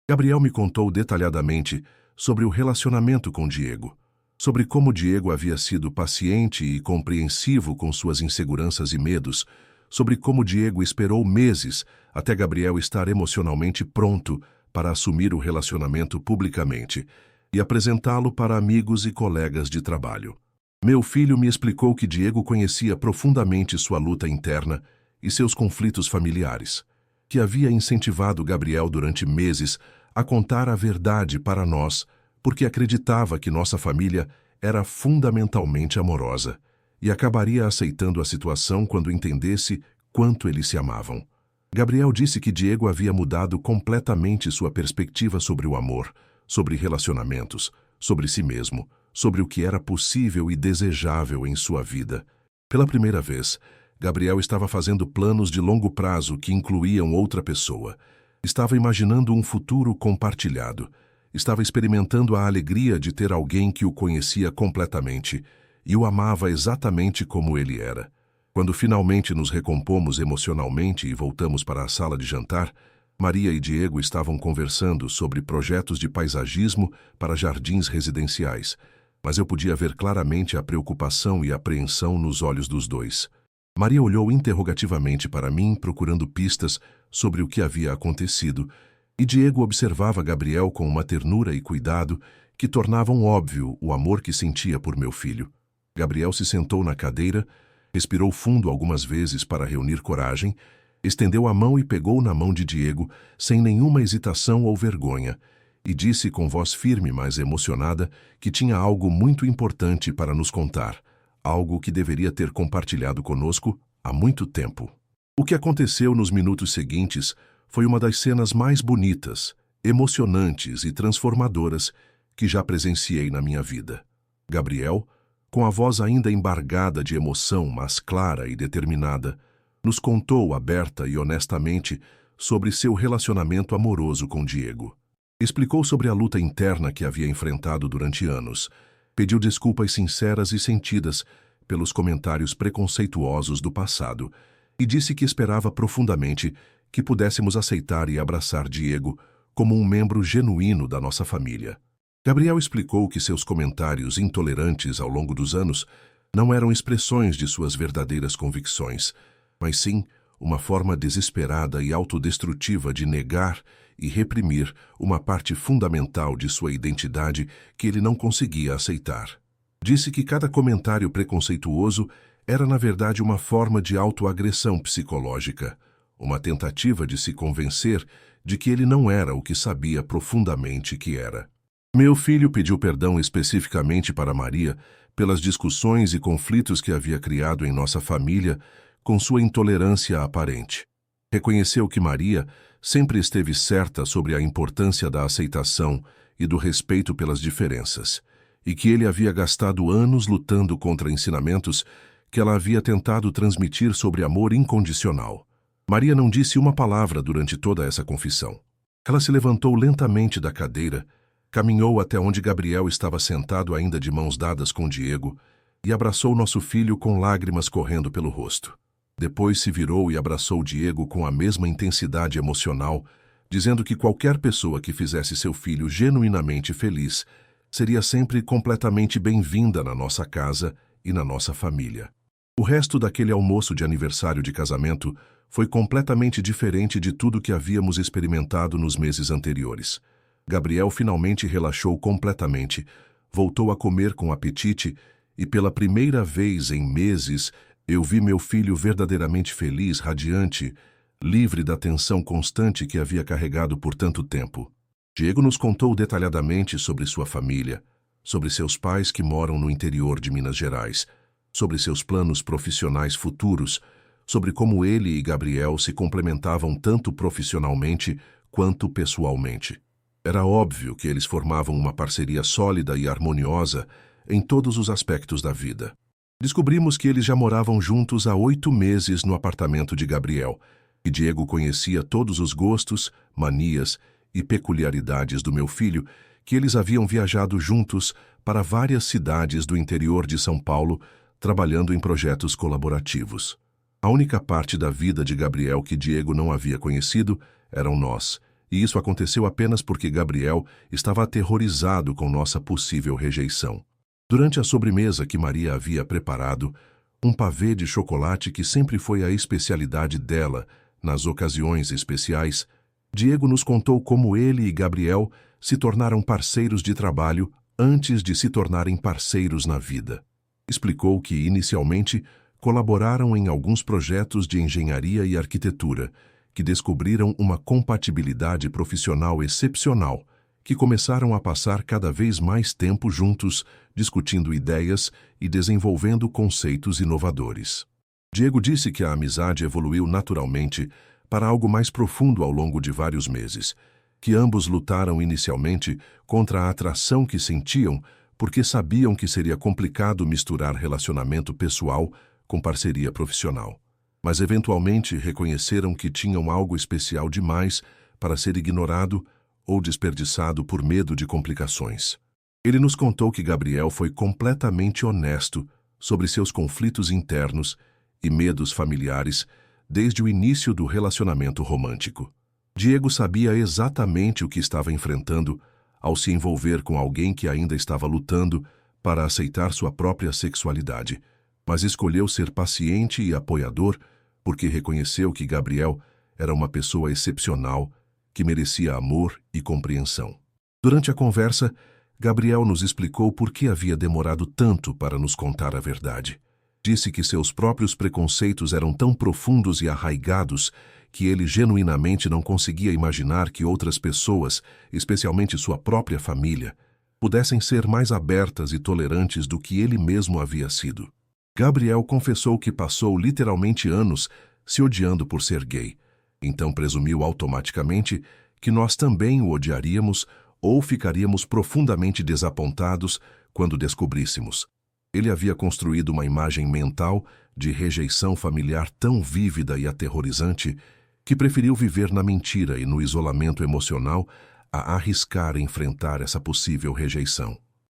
Gabriel me contou detalhadamente sobre o relacionamento com Diego, sobre como Diego havia sido paciente e compreensivo com suas inseguranças e medos, sobre como Diego esperou meses até Gabriel estar emocionalmente pronto para assumir o relacionamento publicamente e apresentá-lo para amigos e colegas de trabalho. Meu filho me explicou que Diego conhecia profundamente sua luta interna e seus conflitos familiares, que havia incentivado Gabriel durante meses a contar a verdade para nós, porque acreditava que nossa família era fundamentalmente amorosa e acabaria aceitando a situação quando entendesse quanto eles se amavam. Gabriel disse que Diego havia mudado completamente sua perspectiva sobre o amor, sobre relacionamentos, sobre si mesmo, sobre o que era possível e desejável em sua vida. Pela primeira vez, Gabriel estava fazendo planos de longo prazo que incluíam outra pessoa. Estava imaginando um futuro compartilhado. Estava experimentando a alegria de ter alguém que o conhecia completamente e o amava exatamente como ele era. Quando finalmente nos recompomos emocionalmente e voltamos para a sala de jantar, Maria e Diego estavam conversando sobre projetos de paisagismo para jardins residenciais, mas eu podia ver claramente a preocupação e apreensão nos olhos dos dois. Maria olhou interrogativamente para mim, procurando pistas sobre o que havia acontecido, e Diego observava Gabriel com uma ternura e cuidado que tornavam óbvio o amor que sentia por meu filho. Gabriel se sentou na cadeira, respirou fundo algumas vezes para reunir coragem, estendeu a mão e pegou na mão de Diego, sem nenhuma hesitação ou vergonha, e disse com voz firme, mas emocionada, que tinha algo muito importante para nos contar, algo que deveria ter compartilhado conosco há muito tempo. O que aconteceu nos minutos seguintes foi uma das cenas mais bonitas, emocionantes e transformadoras que já presenciei na minha vida. Gabriel, com a voz ainda embargada de emoção, mas clara e determinada, nos contou aberta e honestamente sobre seu relacionamento amoroso com Diego. Explicou sobre a luta interna que havia enfrentado durante anos, pediu desculpas sinceras e sentidas pelos comentários preconceituosos do passado e disse que esperava profundamente que pudéssemos aceitar e abraçar Diego como um membro genuíno da nossa família. Gabriel explicou que seus comentários intolerantes ao longo dos anos não eram expressões de suas verdadeiras convicções, mas sim uma forma desesperada e autodestrutiva de negar e reprimir uma parte fundamental de sua identidade que ele não conseguia aceitar. Disse que cada comentário preconceituoso era, na verdade, uma forma de autoagressão psicológica, uma tentativa de se convencer de que ele não era o que sabia profundamente que era. Meu filho pediu perdão especificamente para Maria pelas discussões e conflitos que havia criado em nossa família com sua intolerância aparente. Reconheceu que Maria sempre esteve certa sobre a importância da aceitação e do respeito pelas diferenças, e que ele havia gastado anos lutando contra ensinamentos que ela havia tentado transmitir sobre amor incondicional. Maria não disse uma palavra durante toda essa confissão. Ela se levantou lentamente da cadeira, caminhou até onde Gabriel estava sentado ainda de mãos dadas com Diego e abraçou nosso filho com lágrimas correndo pelo rosto. Depois se virou e abraçou Diego com a mesma intensidade emocional, dizendo que qualquer pessoa que fizesse seu filho genuinamente feliz seria sempre completamente bem-vinda na nossa casa e na nossa família. O resto daquele almoço de aniversário de casamento foi completamente diferente de tudo que havíamos experimentado nos meses anteriores. Gabriel finalmente relaxou completamente, voltou a comer com apetite e, pela primeira vez em meses, eu vi meu filho verdadeiramente feliz, radiante, livre da tensão constante que havia carregado por tanto tempo. Diego nos contou detalhadamente sobre sua família, sobre seus pais que moram no interior de Minas Gerais, sobre seus planos profissionais futuros, sobre como ele e Gabriel se complementavam tanto profissionalmente quanto pessoalmente. Era óbvio que eles formavam uma parceria sólida e harmoniosa em todos os aspectos da vida. Descobrimos que eles já moravam juntos há 8 meses no apartamento de Gabriel, e Diego conhecia todos os gostos, manias e peculiaridades do meu filho, que eles haviam viajado juntos para várias cidades do interior de São Paulo, trabalhando em projetos colaborativos. A única parte da vida de Gabriel que Diego não havia conhecido eram nós, E isso aconteceu apenas porque Gabriel estava aterrorizado com nossa possível rejeição. Durante a sobremesa que Maria havia preparado, um pavê de chocolate que sempre foi a especialidade dela nas ocasiões especiais, Diego nos contou como ele e Gabriel se tornaram parceiros de trabalho antes de se tornarem parceiros na vida. Explicou que, inicialmente, colaboraram em alguns projetos de engenharia e arquitetura, que descobriram uma compatibilidade profissional excepcional, que começaram a passar cada vez mais tempo juntos, discutindo ideias e desenvolvendo conceitos inovadores. Diego disse que a amizade evoluiu naturalmente para algo mais profundo ao longo de vários meses, que ambos lutaram inicialmente contra a atração que sentiam porque sabiam que seria complicado misturar relacionamento pessoal com parceria profissional. Mas eventualmente reconheceram que tinham algo especial demais para ser ignorado ou desperdiçado por medo de complicações. Ele nos contou que Gabriel foi completamente honesto sobre seus conflitos internos e medos familiares desde o início do relacionamento romântico. Diego sabia exatamente o que estava enfrentando ao se envolver com alguém que ainda estava lutando para aceitar sua própria sexualidade, mas escolheu ser paciente e apoiador porque reconheceu que Gabriel era uma pessoa excepcional que merecia amor e compreensão. Durante a conversa, Gabriel nos explicou por que havia demorado tanto para nos contar a verdade. Disse que seus próprios preconceitos eram tão profundos e arraigados que ele genuinamente não conseguia imaginar que outras pessoas, especialmente sua própria família, pudessem ser mais abertas e tolerantes do que ele mesmo havia sido. Gabriel confessou que passou literalmente anos se odiando por ser gay, então presumiu automaticamente que nós também o odiaríamos ou ficaríamos profundamente desapontados quando descobríssemos. Ele havia construído uma imagem mental de rejeição familiar tão vívida e aterrorizante que preferiu viver na mentira e no isolamento emocional a arriscar enfrentar essa possível rejeição.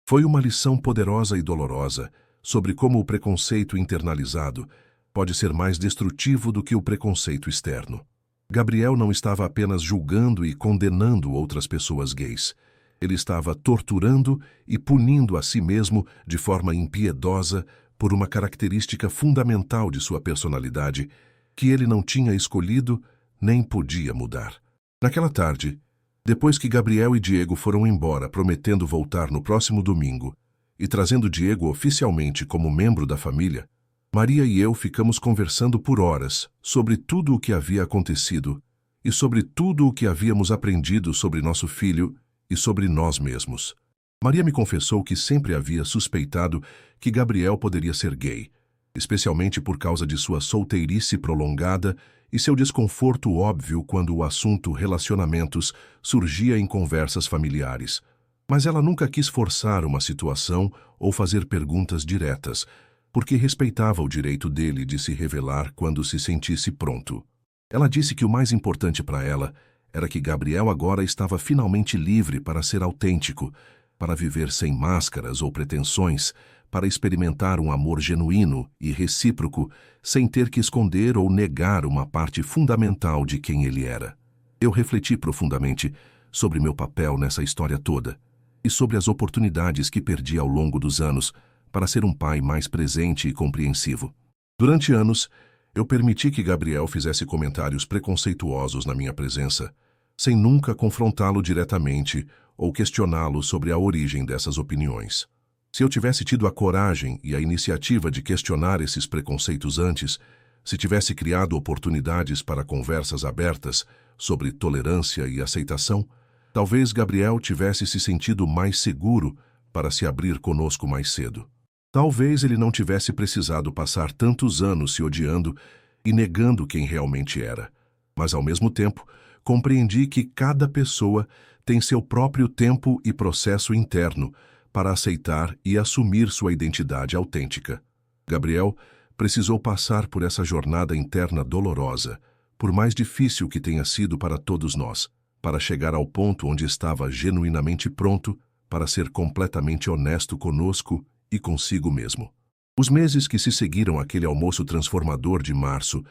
Foi uma lição poderosa e dolorosa sobre como o preconceito internalizado pode ser mais destrutivo do que o preconceito externo. Gabriel não estava apenas julgando e condenando outras pessoas gays. Ele estava torturando e punindo a si mesmo de forma impiedosa por uma característica fundamental de sua personalidade que ele não tinha escolhido nem podia mudar. Naquela tarde, depois que Gabriel e Diego foram embora prometendo voltar no próximo domingo e trazendo Diego oficialmente como membro da família, Maria e eu ficamos conversando por horas sobre tudo o que havia acontecido e sobre tudo o que havíamos aprendido sobre nosso filho e sobre nós mesmos. Maria me confessou que sempre havia suspeitado que Gabriel poderia ser gay, especialmente por causa de sua solteirice prolongada e seu desconforto óbvio quando o assunto relacionamentos surgia em conversas familiares. Mas ela nunca quis forçar uma situação ou fazer perguntas diretas, porque respeitava o direito dele de se revelar quando se sentisse pronto. Ela disse que o mais importante para ela era que Gabriel agora estava finalmente livre para ser autêntico, para viver sem máscaras ou pretensões, para experimentar um amor genuíno e recíproco, sem ter que esconder ou negar uma parte fundamental de quem ele era. Eu refleti profundamente sobre meu papel nessa história toda e sobre as oportunidades que perdi ao longo dos anos para ser um pai mais presente e compreensivo. Durante anos, eu permiti que Gabriel fizesse comentários preconceituosos na minha presença, sem nunca confrontá-lo diretamente ou questioná-lo sobre a origem dessas opiniões. Se eu tivesse tido a coragem e a iniciativa de questionar esses preconceitos antes, se tivesse criado oportunidades para conversas abertas sobre tolerância e aceitação, talvez Gabriel tivesse se sentido mais seguro para se abrir conosco mais cedo. Talvez ele não tivesse precisado passar tantos anos se odiando e negando quem realmente era. Mas, ao mesmo tempo, compreendi que cada pessoa tem seu próprio tempo e processo interno para aceitar e assumir sua identidade autêntica. Gabriel precisou passar por essa jornada interna dolorosa, por mais difícil que tenha sido para todos nós, para chegar ao ponto onde estava genuinamente pronto para ser completamente honesto conosco e consigo mesmo. Os meses que se seguiram àquele almoço transformador de março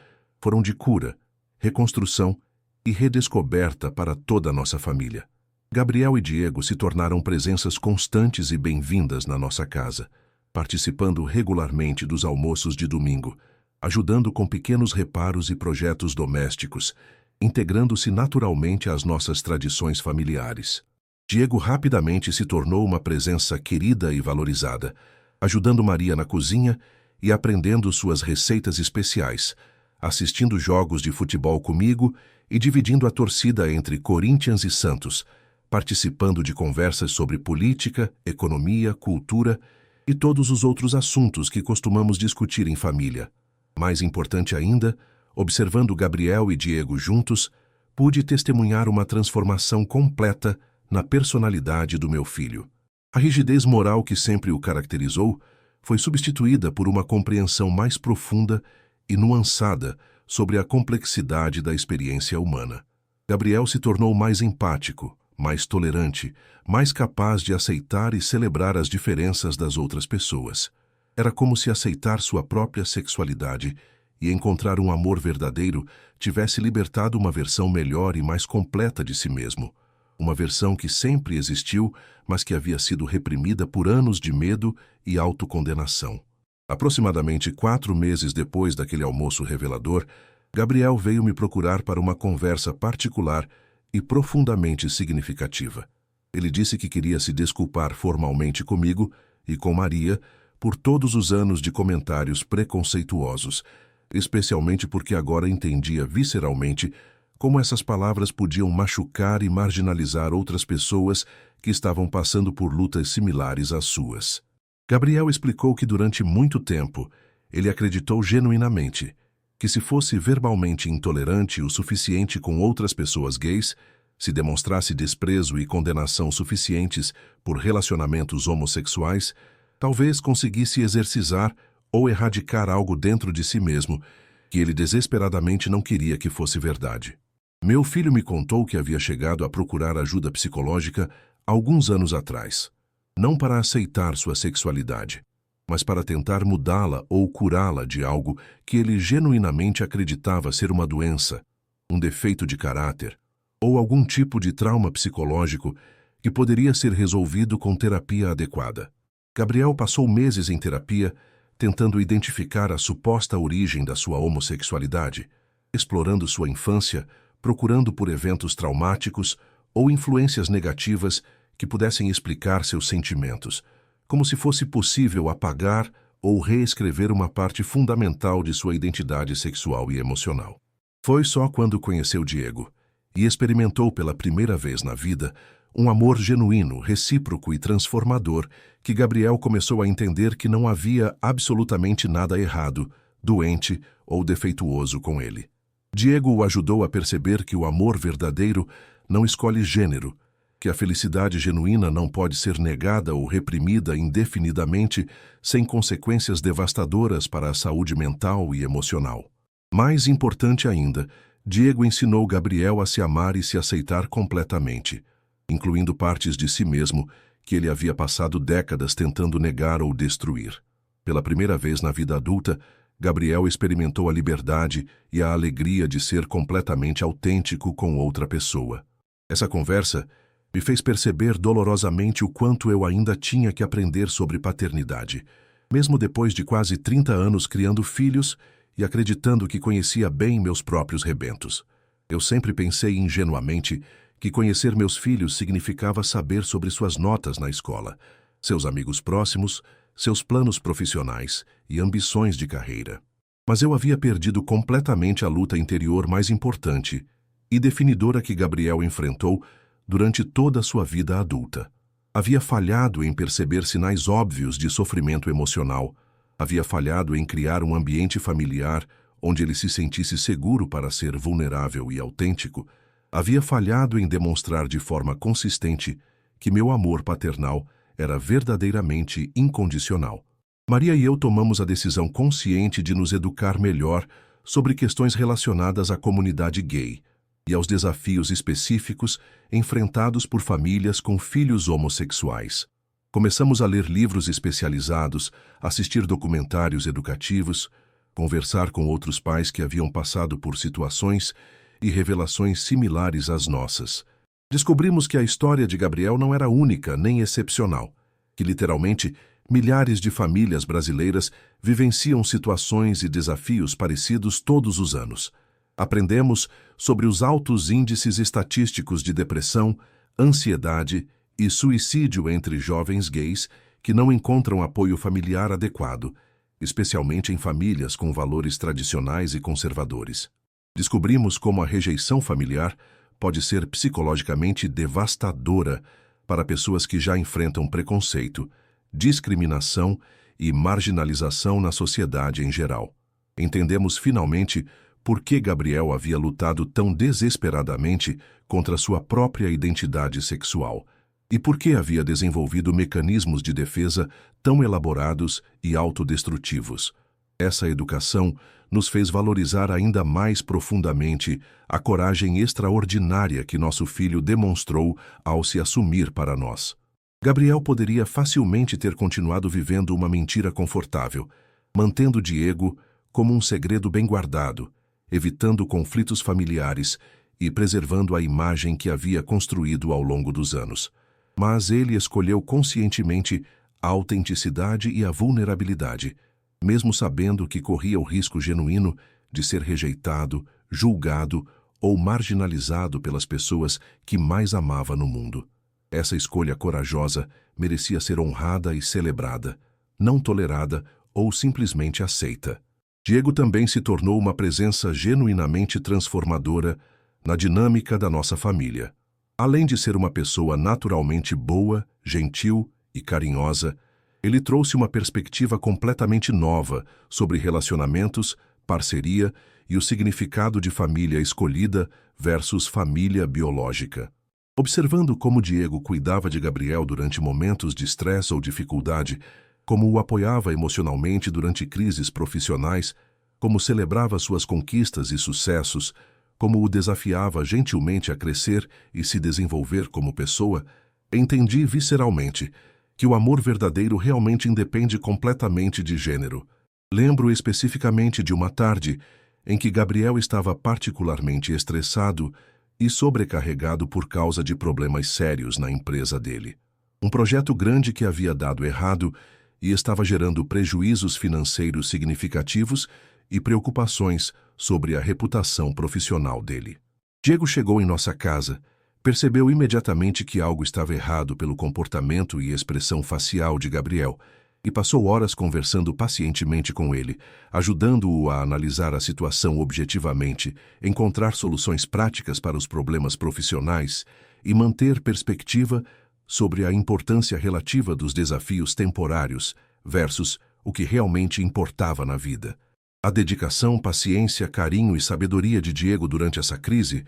foram de cura, reconstrução e redescoberta para toda a nossa família. Gabriel e Diego se tornaram presenças constantes e bem-vindas na nossa casa, participando regularmente dos almoços de domingo, ajudando com pequenos reparos e projetos domésticos, integrando-se naturalmente às nossas tradições familiares. Diego rapidamente se tornou uma presença querida e valorizada, ajudando Maria na cozinha e aprendendo suas receitas especiais, assistindo jogos de futebol comigo e dividindo a torcida entre Corinthians e Santos, participando de conversas sobre política, economia, cultura e todos os outros assuntos que costumamos discutir em família. Mais importante ainda, observando Gabriel e Diego juntos, pude testemunhar uma transformação completa na personalidade do meu filho. A rigidez moral que sempre o caracterizou foi substituída por uma compreensão mais profunda e nuançada sobre a complexidade da experiência humana. Gabriel se tornou mais empático, mais tolerante, mais capaz de aceitar e celebrar as diferenças das outras pessoas. Era como se aceitar sua própria sexualidade e encontrar um amor verdadeiro tivesse libertado uma versão melhor e mais completa de si mesmo. Uma versão que sempre existiu, mas que havia sido reprimida por anos de medo e autocondenação. Aproximadamente 4 meses depois daquele almoço revelador, Gabriel veio me procurar para uma conversa particular e profundamente significativa. Ele disse que queria se desculpar formalmente comigo e com Maria por todos os anos de comentários preconceituosos, especialmente porque agora entendia visceralmente como essas palavras podiam machucar e marginalizar outras pessoas que estavam passando por lutas similares às suas. Gabriel explicou que durante muito tempo ele acreditou genuinamente que se fosse verbalmente intolerante o suficiente com outras pessoas gays, se demonstrasse desprezo e condenação suficientes por relacionamentos homossexuais, talvez conseguisse exorcizar ou erradicar algo dentro de si mesmo que ele desesperadamente não queria que fosse verdade. Meu filho me contou que havia chegado a procurar ajuda psicológica alguns anos atrás, não para aceitar sua sexualidade, mas para tentar mudá-la ou curá-la de algo que ele genuinamente acreditava ser uma doença, um defeito de caráter ou algum tipo de trauma psicológico que poderia ser resolvido com terapia adequada. Gabriel passou meses em terapia tentando identificar a suposta origem da sua homossexualidade, explorando sua infância, procurando por eventos traumáticos ou influências negativas que pudessem explicar seus sentimentos, como se fosse possível apagar ou reescrever uma parte fundamental de sua identidade sexual e emocional. Foi só quando conheceu Diego e experimentou pela primeira vez na vida um amor genuíno, recíproco e transformador que Gabriel começou a entender que não havia absolutamente nada errado, doente ou defeituoso com ele. Diego o ajudou a perceber que o amor verdadeiro não escolhe gênero, que a felicidade genuína não pode ser negada ou reprimida indefinidamente sem consequências devastadoras para a saúde mental e emocional. Mais importante ainda, Diego ensinou Gabriel a se amar e se aceitar completamente, incluindo partes de si mesmo que ele havia passado décadas tentando negar ou destruir. Pela primeira vez na vida adulta, Gabriel experimentou a liberdade e a alegria de ser completamente autêntico com outra pessoa. Essa conversa me fez perceber dolorosamente o quanto eu ainda tinha que aprender sobre paternidade, mesmo depois de quase 30 anos criando filhos e acreditando que conhecia bem meus próprios rebentos. Eu sempre pensei ingenuamente que conhecer meus filhos significava saber sobre suas notas na escola, seus amigos próximos, seus planos profissionais e ambições de carreira. Mas eu havia perdido completamente a luta interior mais importante e definidora que Gabriel enfrentou durante toda a sua vida adulta. Havia falhado em perceber sinais óbvios de sofrimento emocional, havia falhado em criar um ambiente familiar onde ele se sentisse seguro para ser vulnerável e autêntico, havia falhado em demonstrar de forma consistente que meu amor paternal era verdadeiramente incondicional. Maria e eu tomamos a decisão consciente de nos educar melhor sobre questões relacionadas à comunidade gay e aos desafios específicos enfrentados por famílias com filhos homossexuais. Começamos a ler livros especializados, assistir documentários educativos, conversar com outros pais que haviam passado por situações e revelações similares às nossas. Descobrimos que a história de Gabriel não era única nem excepcional, que literalmente milhares de famílias brasileiras vivenciam situações e desafios parecidos todos os anos. Aprendemos sobre os altos índices estatísticos de depressão, ansiedade e suicídio entre jovens gays que não encontram apoio familiar adequado, especialmente em famílias com valores tradicionais e conservadores. Descobrimos como a rejeição familiar pode ser psicologicamente devastadora para pessoas que já enfrentam preconceito, discriminação e marginalização na sociedade em geral. Entendemos finalmente por que Gabriel havia lutado tão desesperadamente contra sua própria identidade sexual e por que havia desenvolvido mecanismos de defesa tão elaborados e autodestrutivos. Essa educação nos fez valorizar ainda mais profundamente a coragem extraordinária que nosso filho demonstrou ao se assumir para nós. Gabriel poderia facilmente ter continuado vivendo uma mentira confortável, mantendo Diego como um segredo bem guardado, evitando conflitos familiares e preservando a imagem que havia construído ao longo dos anos. Mas ele escolheu conscientemente a autenticidade e a vulnerabilidade, mesmo sabendo que corria o risco genuíno de ser rejeitado, julgado ou marginalizado pelas pessoas que mais amava no mundo. Essa escolha corajosa merecia ser honrada e celebrada, não tolerada ou simplesmente aceita. Diego também se tornou uma presença genuinamente transformadora na dinâmica da nossa família. Além de ser uma pessoa naturalmente boa, gentil e carinhosa, ele trouxe uma perspectiva completamente nova sobre relacionamentos, parceria e o significado de família escolhida versus família biológica. Observando como Diego cuidava de Gabriel durante momentos de estresse ou dificuldade, como o apoiava emocionalmente durante crises profissionais, como celebrava suas conquistas e sucessos, como o desafiava gentilmente a crescer e se desenvolver como pessoa, entendi visceralmente que o amor verdadeiro realmente independe completamente de gênero. Lembro especificamente de uma tarde em que Gabriel estava particularmente estressado e sobrecarregado por causa de problemas sérios na empresa dele. Um projeto grande que havia dado errado e estava gerando prejuízos financeiros significativos e preocupações sobre a reputação profissional dele. Diego chegou em nossa casa, percebeu imediatamente que algo estava errado pelo comportamento e expressão facial de Gabriel e passou horas conversando pacientemente com ele, ajudando-o a analisar a situação objetivamente, encontrar soluções práticas para os problemas profissionais e manter perspectiva sobre a importância relativa dos desafios temporários versus o que realmente importava na vida. A dedicação, paciência, carinho e sabedoria de Diego durante essa crise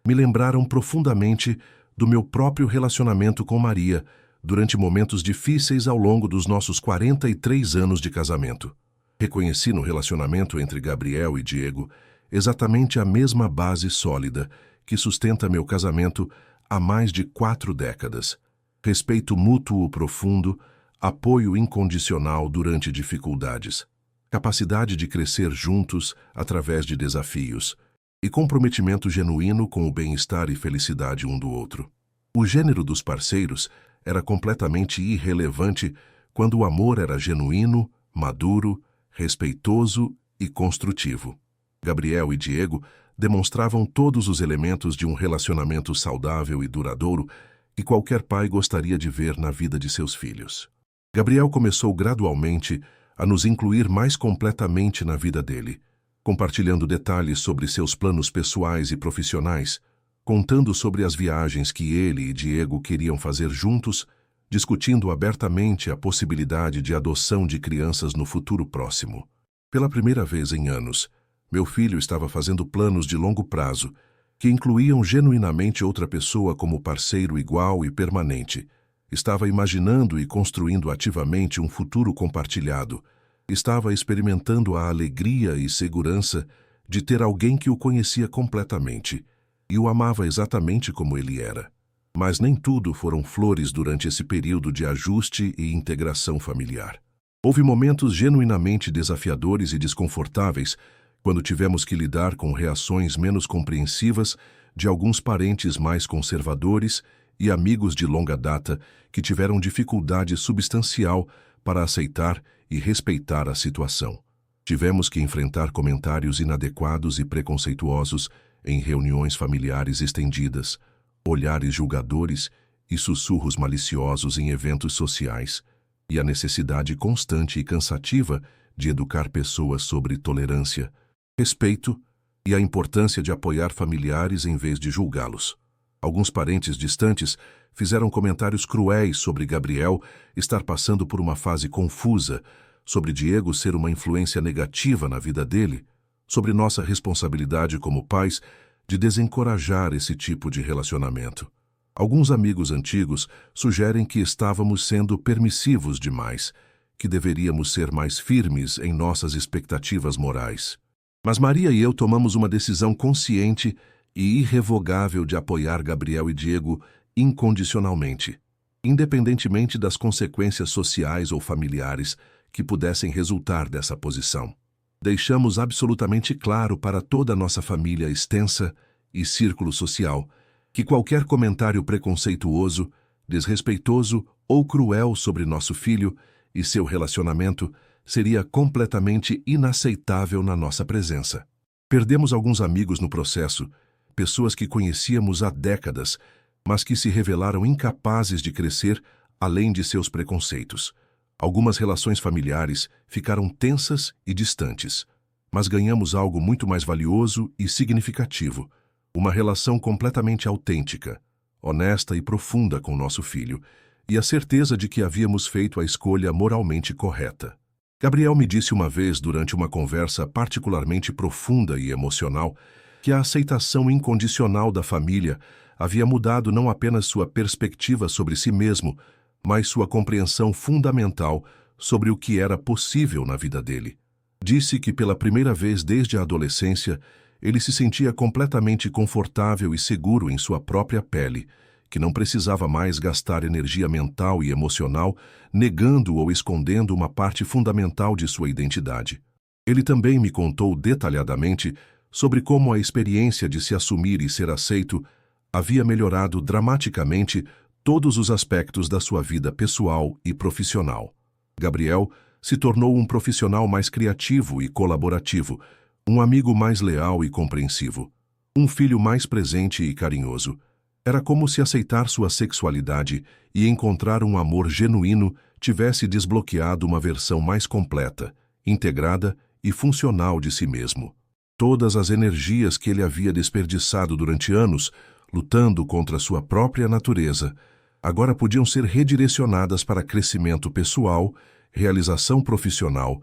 me lembraram profundamente do meu próprio relacionamento com Maria durante momentos difíceis ao longo dos nossos 43 anos de casamento. Reconheci no relacionamento entre Gabriel e Diego exatamente a mesma base sólida que sustenta meu casamento há mais de 4 décadas. Respeito mútuo profundo, apoio incondicional durante dificuldades, capacidade de crescer juntos através de desafios e comprometimento genuíno com o bem-estar e felicidade um do outro. O gênero dos parceiros era completamente irrelevante quando o amor era genuíno, maduro, respeitoso e construtivo. Gabriel e Diego demonstravam todos os elementos de um relacionamento saudável e duradouro que qualquer pai gostaria de ver na vida de seus filhos. Gabriel começou gradualmente a nos incluir mais completamente na vida dele, compartilhando detalhes sobre seus planos pessoais e profissionais, contando sobre as viagens que ele e Diego queriam fazer juntos, discutindo abertamente a possibilidade de adoção de crianças no futuro próximo. Pela primeira vez em anos, meu filho estava fazendo planos de longo prazo, que incluíam genuinamente outra pessoa como parceiro igual e permanente. Estava imaginando e construindo ativamente um futuro compartilhado. Estava experimentando a alegria e segurança de ter alguém que o conhecia completamente e o amava exatamente como ele era. Mas nem tudo foram flores durante esse período de ajuste e integração familiar. Houve momentos genuinamente desafiadores e desconfortáveis Quando tivemos que lidar com reações menos compreensivas de alguns parentes mais conservadores e amigos de longa data que tiveram dificuldade substancial para aceitar e respeitar a situação. Tivemos que enfrentar comentários inadequados e preconceituosos em reuniões familiares estendidas, olhares julgadores e sussurros maliciosos em eventos sociais, e a necessidade constante e cansativa de educar pessoas sobre tolerância, respeito e a importância de apoiar familiares em vez de julgá-los. Alguns parentes distantes fizeram comentários cruéis sobre Gabriel estar passando por uma fase confusa, sobre Diego ser uma influência negativa na vida dele, sobre nossa responsabilidade como pais de desencorajar esse tipo de relacionamento. Alguns amigos antigos sugerem que estávamos sendo permissivos demais, que deveríamos ser mais firmes em nossas expectativas morais. Mas Maria e eu tomamos uma decisão consciente e irrevogável de apoiar Gabriel e Diego incondicionalmente, independentemente das consequências sociais ou familiares que pudessem resultar dessa posição. Deixamos absolutamente claro para toda a nossa família extensa e círculo social que qualquer comentário preconceituoso, desrespeitoso ou cruel sobre nosso filho e seu relacionamento seria completamente inaceitável na nossa presença. Perdemos alguns amigos no processo, pessoas que conhecíamos há décadas, mas que se revelaram incapazes de crescer além de seus preconceitos. Algumas relações familiares ficaram tensas e distantes, mas ganhamos algo muito mais valioso e significativo, uma relação completamente autêntica, honesta e profunda com nosso filho, e a certeza de que havíamos feito a escolha moralmente correta. Gabriel me disse uma vez, durante uma conversa particularmente profunda e emocional, que a aceitação incondicional da família havia mudado não apenas sua perspectiva sobre si mesmo, mas sua compreensão fundamental sobre o que era possível na vida dele. Disse que pela primeira vez desde a adolescência, ele se sentia completamente confortável e seguro em sua própria pele, que não precisava mais gastar energia mental e emocional negando ou escondendo uma parte fundamental de sua identidade. Ele também me contou detalhadamente sobre como a experiência de se assumir e ser aceito havia melhorado dramaticamente todos os aspectos da sua vida pessoal e profissional. Gabriel se tornou um profissional mais criativo e colaborativo, um amigo mais leal e compreensivo, um filho mais presente e carinhoso. Era como se aceitar sua sexualidade e encontrar um amor genuíno tivesse desbloqueado uma versão mais completa, integrada e funcional de si mesmo. Todas as energias que ele havia desperdiçado durante anos, lutando contra sua própria natureza, agora podiam ser redirecionadas para crescimento pessoal, realização profissional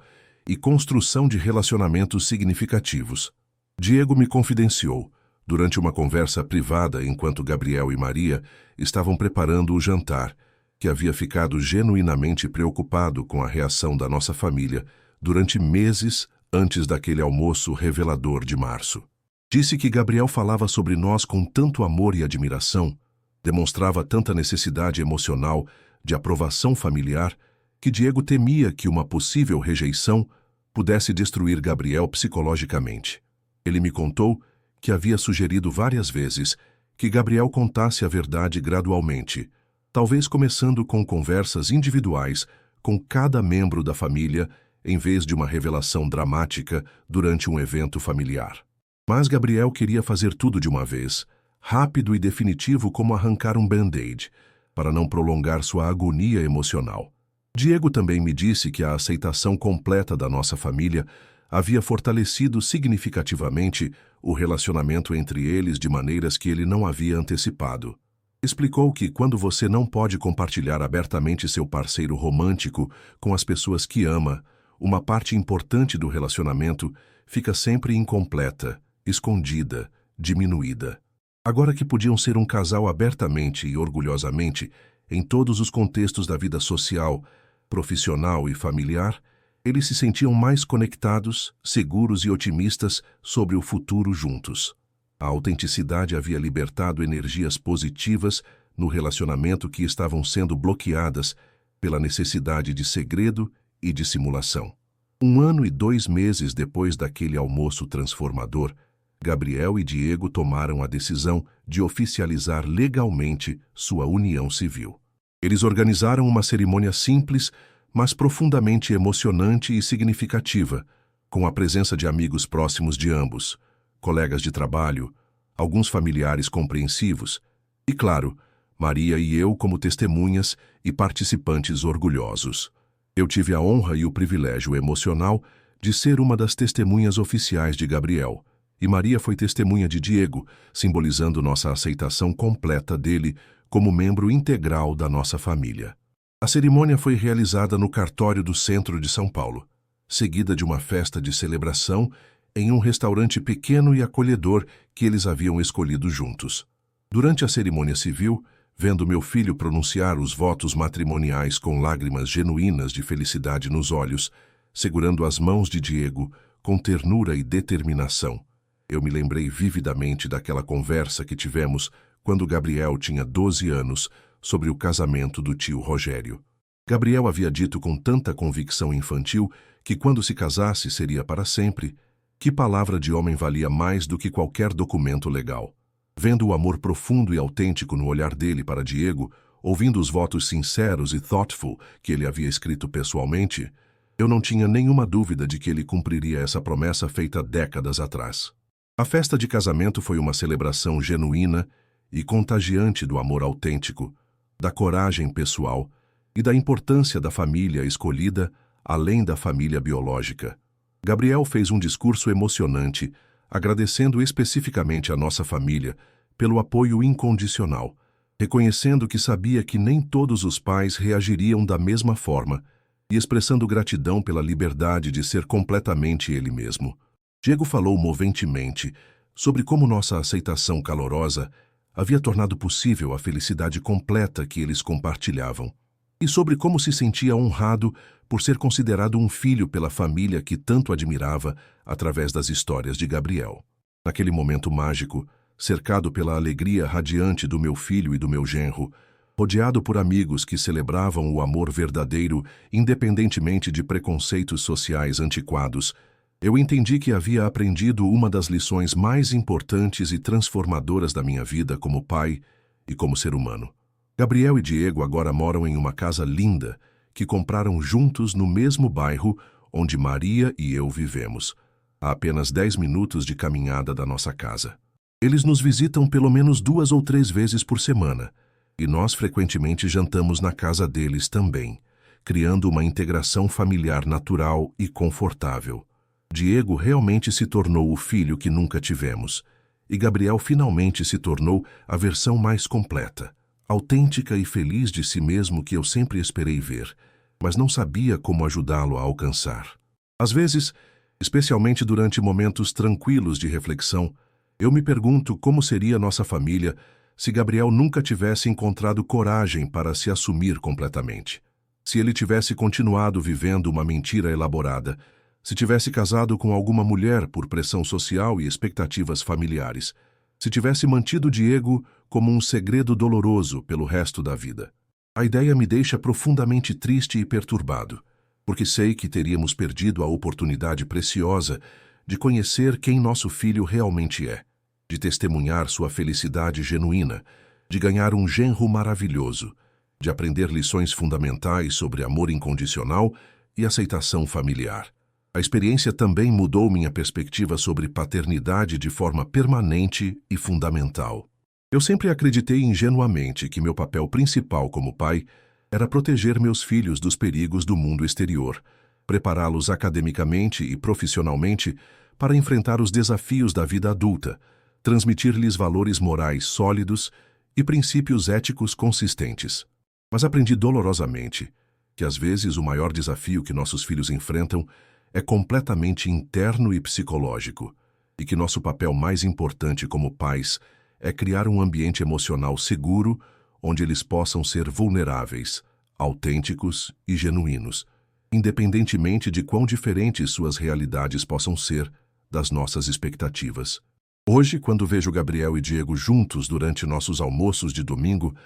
e construção de relacionamentos significativos. Diego me confidenciou, durante uma conversa privada enquanto Gabriel e Maria estavam preparando o jantar, que havia ficado genuinamente preocupado com a reação da nossa família durante meses antes daquele almoço revelador de março. Disse que Gabriel falava sobre nós com tanto amor e admiração, demonstrava tanta necessidade emocional de aprovação familiar, que Diego temia que uma possível rejeição pudesse destruir Gabriel psicologicamente. Ele me contou que havia sugerido várias vezes que Gabriel contasse a verdade gradualmente, talvez começando com conversas individuais com cada membro da família, em vez de uma revelação dramática durante um evento familiar. Mas Gabriel queria fazer tudo de uma vez, rápido e definitivo como arrancar um band-aid, para não prolongar sua agonia emocional. Diego também me disse que a aceitação completa da nossa família havia fortalecido significativamente o relacionamento entre eles de maneiras que ele não havia antecipado. Explicou que quando você não pode compartilhar abertamente seu parceiro romântico com as pessoas que ama, uma parte importante do relacionamento fica sempre incompleta, escondida, diminuída. Agora que podiam ser um casal abertamente e orgulhosamente em todos os contextos da vida social, profissional e familiar, eles se sentiam mais conectados, seguros e otimistas sobre o futuro juntos. A autenticidade havia libertado energias positivas no relacionamento que estavam sendo bloqueadas pela necessidade de segredo e dissimulação. 1 ano e 2 meses depois daquele almoço transformador, Gabriel e Diego tomaram a decisão de oficializar legalmente sua união civil. Eles organizaram uma cerimônia simples, mas profundamente emocionante e significativa, com a presença de amigos próximos de ambos, colegas de trabalho, alguns familiares compreensivos e, claro, Maria e eu como testemunhas e participantes orgulhosos. Eu tive a honra e o privilégio emocional de ser uma das testemunhas oficiais de Gabriel, e Maria foi testemunha de Diego, simbolizando nossa aceitação completa dele como membro integral da nossa família. A cerimônia foi realizada no cartório do centro de São Paulo, seguida de uma festa de celebração em um restaurante pequeno e acolhedor que eles haviam escolhido juntos. Durante a cerimônia civil, vendo meu filho pronunciar os votos matrimoniais com lágrimas genuínas de felicidade nos olhos, segurando as mãos de Diego com ternura e determinação, eu me lembrei vividamente daquela conversa que tivemos quando Gabriel tinha 12 anos sobre o casamento do tio Rogério. Gabriel havia dito com tanta convicção infantil que quando se casasse seria para sempre, que palavra de homem valia mais do que qualquer documento legal. Vendo o amor profundo e autêntico no olhar dele para Diego, ouvindo os votos sinceros e thoughtful que ele havia escrito pessoalmente, eu não tinha nenhuma dúvida de que ele cumpriria essa promessa feita décadas atrás. A festa de casamento foi uma celebração genuína e contagiante do amor autêntico, da coragem pessoal e da importância da família escolhida além da família biológica. Gabriel fez um discurso emocionante, agradecendo especificamente a nossa família pelo apoio incondicional, reconhecendo que sabia que nem todos os pais reagiriam da mesma forma e expressando gratidão pela liberdade de ser completamente ele mesmo. Diego falou moventemente sobre como nossa aceitação calorosa havia tornado possível a felicidade completa que eles compartilhavam, e sobre como se sentia honrado por ser considerado um filho pela família que tanto admirava através das histórias de Gabriel. Naquele momento mágico, cercado pela alegria radiante do meu filho e do meu genro, rodeado por amigos que celebravam o amor verdadeiro independentemente de preconceitos sociais antiquados, eu entendi que havia aprendido uma das lições mais importantes e transformadoras da minha vida como pai e como ser humano. Gabriel e Diego agora moram em uma casa linda que compraram juntos no mesmo bairro onde Maria e eu vivemos, a apenas 10 minutos de caminhada da nossa casa. Eles nos visitam pelo menos 2 ou 3 vezes por semana, e nós frequentemente jantamos na casa deles também, criando uma integração familiar natural e confortável. Diego realmente se tornou o filho que nunca tivemos, e Gabriel finalmente se tornou a versão mais completa, autêntica e feliz de si mesmo que eu sempre esperei ver, mas não sabia como ajudá-lo a alcançar. Às vezes, especialmente durante momentos tranquilos de reflexão, eu me pergunto como seria nossa família se Gabriel nunca tivesse encontrado coragem para se assumir completamente. Se ele tivesse continuado vivendo uma mentira elaborada, se tivesse casado com alguma mulher por pressão social e expectativas familiares, se tivesse mantido Diego como um segredo doloroso pelo resto da vida. A ideia me deixa profundamente triste e perturbado, porque sei que teríamos perdido a oportunidade preciosa de conhecer quem nosso filho realmente é, de testemunhar sua felicidade genuína, de ganhar um genro maravilhoso, de aprender lições fundamentais sobre amor incondicional e aceitação familiar. A experiência também mudou minha perspectiva sobre paternidade de forma permanente e fundamental. Eu sempre acreditei ingenuamente que meu papel principal como pai era proteger meus filhos dos perigos do mundo exterior, prepará-los academicamente e profissionalmente para enfrentar os desafios da vida adulta, transmitir-lhes valores morais sólidos e princípios éticos consistentes. Mas aprendi dolorosamente que às vezes o maior desafio que nossos filhos enfrentam é completamente interno e psicológico, e que nosso papel mais importante como pais é criar um ambiente emocional seguro onde eles possam ser vulneráveis, autênticos e genuínos, independentemente de quão diferentes suas realidades possam ser das nossas expectativas. Hoje, quando vejo Gabriel e Diego juntos durante nossos almoços de domingo,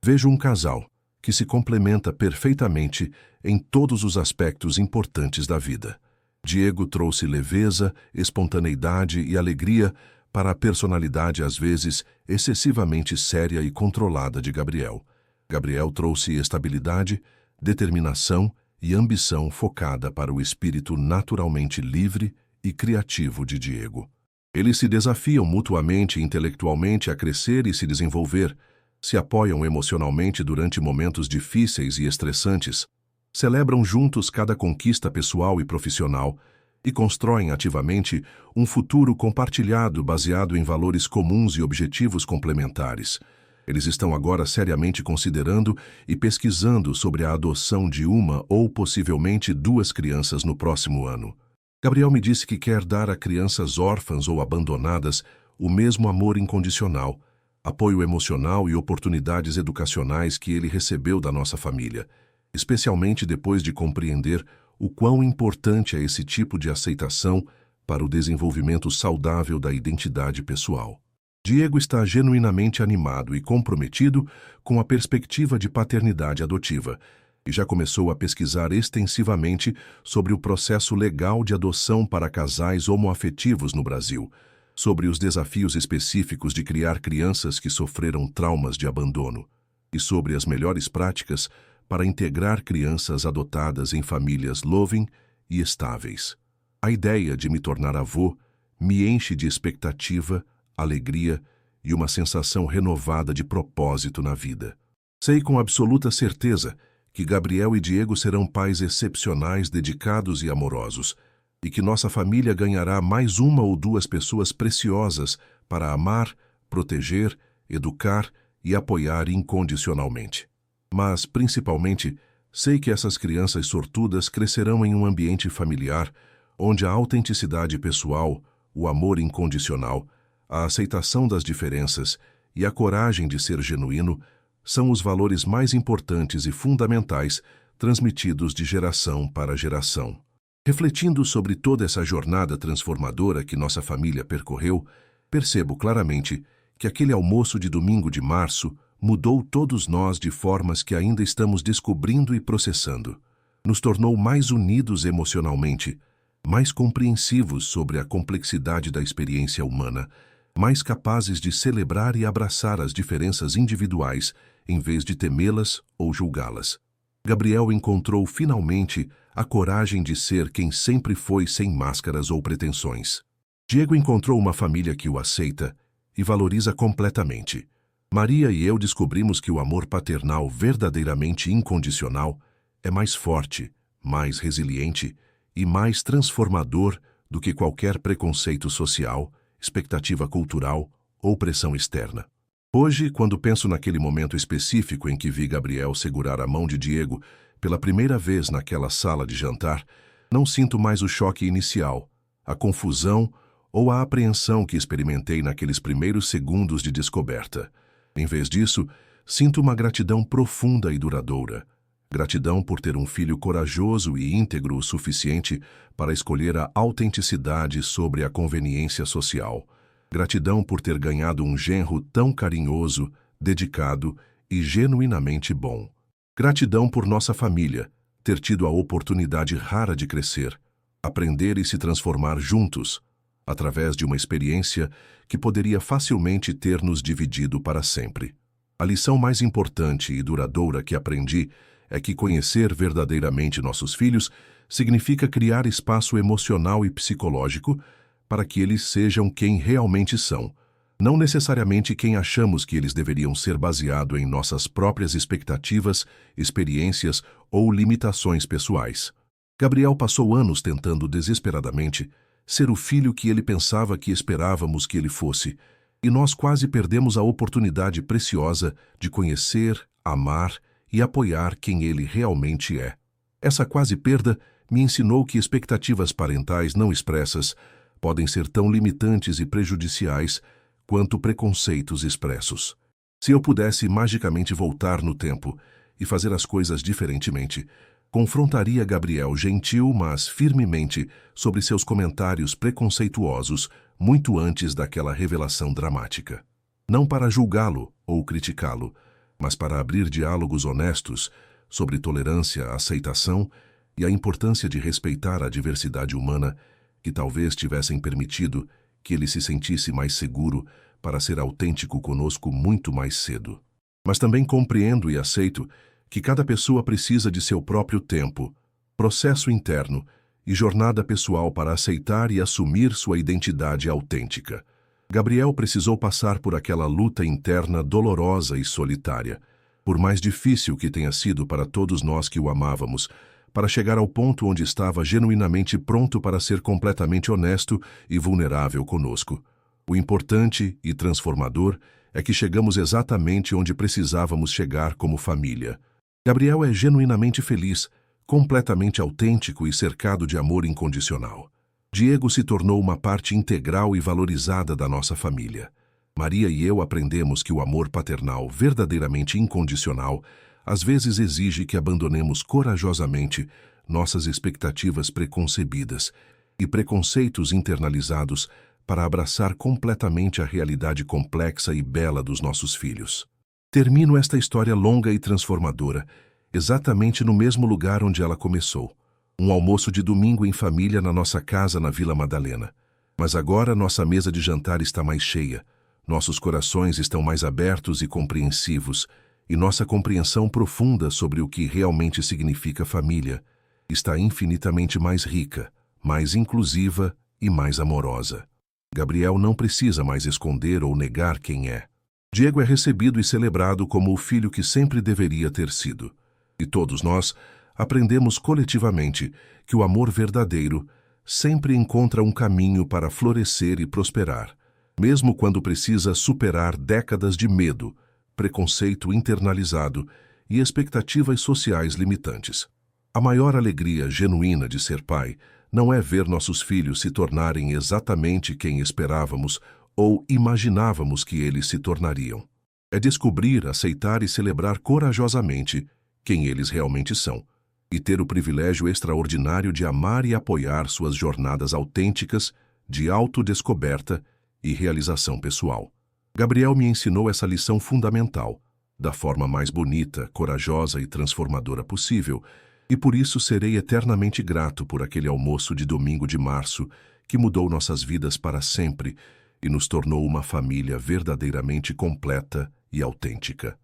vejo um casal que se complementa perfeitamente em todos os aspectos importantes da vida. Diego trouxe leveza, espontaneidade e alegria para a personalidade às vezes excessivamente séria e controlada de Gabriel. Gabriel trouxe estabilidade, determinação e ambição focada para o espírito naturalmente livre e criativo de Diego. Eles se desafiam mutuamente e intelectualmente a crescer e se desenvolver, se apoiam emocionalmente durante momentos difíceis e estressantes, celebram juntos cada conquista pessoal e profissional e constroem ativamente um futuro compartilhado baseado em valores comuns e objetivos complementares. Eles estão agora seriamente considerando e pesquisando sobre a adoção de uma ou possivelmente 2 crianças no próximo ano. Gabriel me disse que quer dar a crianças órfãs ou abandonadas o mesmo amor incondicional, apoio emocional e oportunidades educacionais que ele recebeu da nossa família, especialmente depois de compreender o quão importante é esse tipo de aceitação para o desenvolvimento saudável da identidade pessoal. Diego está genuinamente animado e comprometido com a perspectiva de paternidade adotiva e já começou a pesquisar extensivamente sobre o processo legal de adoção para casais homoafetivos no Brasil, sobre os desafios específicos de criar crianças que sofreram traumas de abandono e sobre as melhores práticas para integrar crianças adotadas em famílias loving e estáveis. A ideia de me tornar avô me enche de expectativa, alegria e uma sensação renovada de propósito na vida. Sei com absoluta certeza que Gabriel e Diego serão pais excepcionais, dedicados e amorosos, e que nossa família ganhará mais 1 ou 2 pessoas preciosas para amar, proteger, educar e apoiar incondicionalmente. Mas, principalmente, sei que essas crianças sortudas crescerão em um ambiente familiar onde a autenticidade pessoal, o amor incondicional, a aceitação das diferenças e a coragem de ser genuíno são os valores mais importantes e fundamentais transmitidos de geração para geração. Refletindo sobre toda essa jornada transformadora que nossa família percorreu, percebo claramente que aquele almoço de domingo de março mudou todos nós de formas que ainda estamos descobrindo e processando. Nos tornou mais unidos emocionalmente, mais compreensivos sobre a complexidade da experiência humana, mais capazes de celebrar e abraçar as diferenças individuais em vez de temê-las ou julgá-las. Gabriel encontrou finalmente a coragem de ser quem sempre foi sem máscaras ou pretensões. Diego encontrou uma família que o aceita e valoriza completamente. Maria e eu descobrimos que o amor paternal verdadeiramente incondicional é mais forte, mais resiliente e mais transformador do que qualquer preconceito social, expectativa cultural ou pressão externa. Hoje, quando penso naquele momento específico em que vi Gabriel segurar a mão de Diego pela primeira vez naquela sala de jantar, não sinto mais o choque inicial, a confusão ou a apreensão que experimentei naqueles primeiros segundos de descoberta. Em vez disso, sinto uma gratidão profunda e duradoura. Gratidão por ter um filho corajoso e íntegro o suficiente para escolher a autenticidade sobre a conveniência social. Gratidão por ter ganhado um genro tão carinhoso, dedicado e genuinamente bom. Gratidão por nossa família ter tido a oportunidade rara de crescer, aprender e se transformar juntos, através de uma experiência que poderia facilmente ter nos dividido para sempre. A lição mais importante e duradoura que aprendi é que conhecer verdadeiramente nossos filhos significa criar espaço emocional e psicológico para que eles sejam quem realmente são, não necessariamente quem achamos que eles deveriam ser baseado em nossas próprias expectativas, experiências ou limitações pessoais. Gabriel passou anos tentando desesperadamente ser o filho que ele pensava que esperávamos que ele fosse, e nós quase perdemos a oportunidade preciosa de conhecer, amar e apoiar quem ele realmente é. Essa quase perda me ensinou que expectativas parentais não expressas podem ser tão limitantes e prejudiciais quanto preconceitos expressos. Se eu pudesse magicamente voltar no tempo e fazer as coisas diferentemente, confrontaria Gabriel gentil, mas firmemente, sobre seus comentários preconceituosos muito antes daquela revelação dramática. Não para julgá-lo ou criticá-lo, mas para abrir diálogos honestos sobre tolerância, aceitação e a importância de respeitar a diversidade humana que talvez tivessem permitido que ele se sentisse mais seguro para ser autêntico conosco muito mais cedo. Mas também compreendo e aceito que cada pessoa precisa de seu próprio tempo, processo interno e jornada pessoal para aceitar e assumir sua identidade autêntica. Gabriel precisou passar por aquela luta interna dolorosa e solitária, por mais difícil que tenha sido para todos nós que o amávamos, para chegar ao ponto onde estava genuinamente pronto para ser completamente honesto e vulnerável conosco. O importante e transformador é que chegamos exatamente onde precisávamos chegar como família. Gabriel é genuinamente feliz, completamente autêntico e cercado de amor incondicional. Diego se tornou uma parte integral e valorizada da nossa família. Maria e eu aprendemos que o amor paternal verdadeiramente incondicional às vezes exige que abandonemos corajosamente nossas expectativas preconcebidas e preconceitos internalizados para abraçar completamente a realidade complexa e bela dos nossos filhos. Termino esta história longa e transformadora exatamente no mesmo lugar onde ela começou. Um almoço de domingo em família na nossa casa na Vila Madalena. Mas agora nossa mesa de jantar está mais cheia, nossos corações estão mais abertos e compreensivos, e nossa compreensão profunda sobre o que realmente significa família está infinitamente mais rica, mais inclusiva e mais amorosa. Gabriel não precisa mais esconder ou negar quem é. Diego é recebido e celebrado como o filho que sempre deveria ter sido. E todos nós aprendemos coletivamente que o amor verdadeiro sempre encontra um caminho para florescer e prosperar, mesmo quando precisa superar décadas de medo, preconceito internalizado e expectativas sociais limitantes. A maior alegria genuína de ser pai não é ver nossos filhos se tornarem exatamente quem esperávamos ou imaginávamos que eles se tornariam. É descobrir, aceitar e celebrar corajosamente quem eles realmente são, e ter o privilégio extraordinário de amar e apoiar suas jornadas autênticas de autodescoberta e realização pessoal. Gabriel me ensinou essa lição fundamental, da forma mais bonita, corajosa e transformadora possível, e por isso serei eternamente grato por aquele almoço de domingo de março que mudou nossas vidas para sempre e nos tornou uma família verdadeiramente completa e autêntica.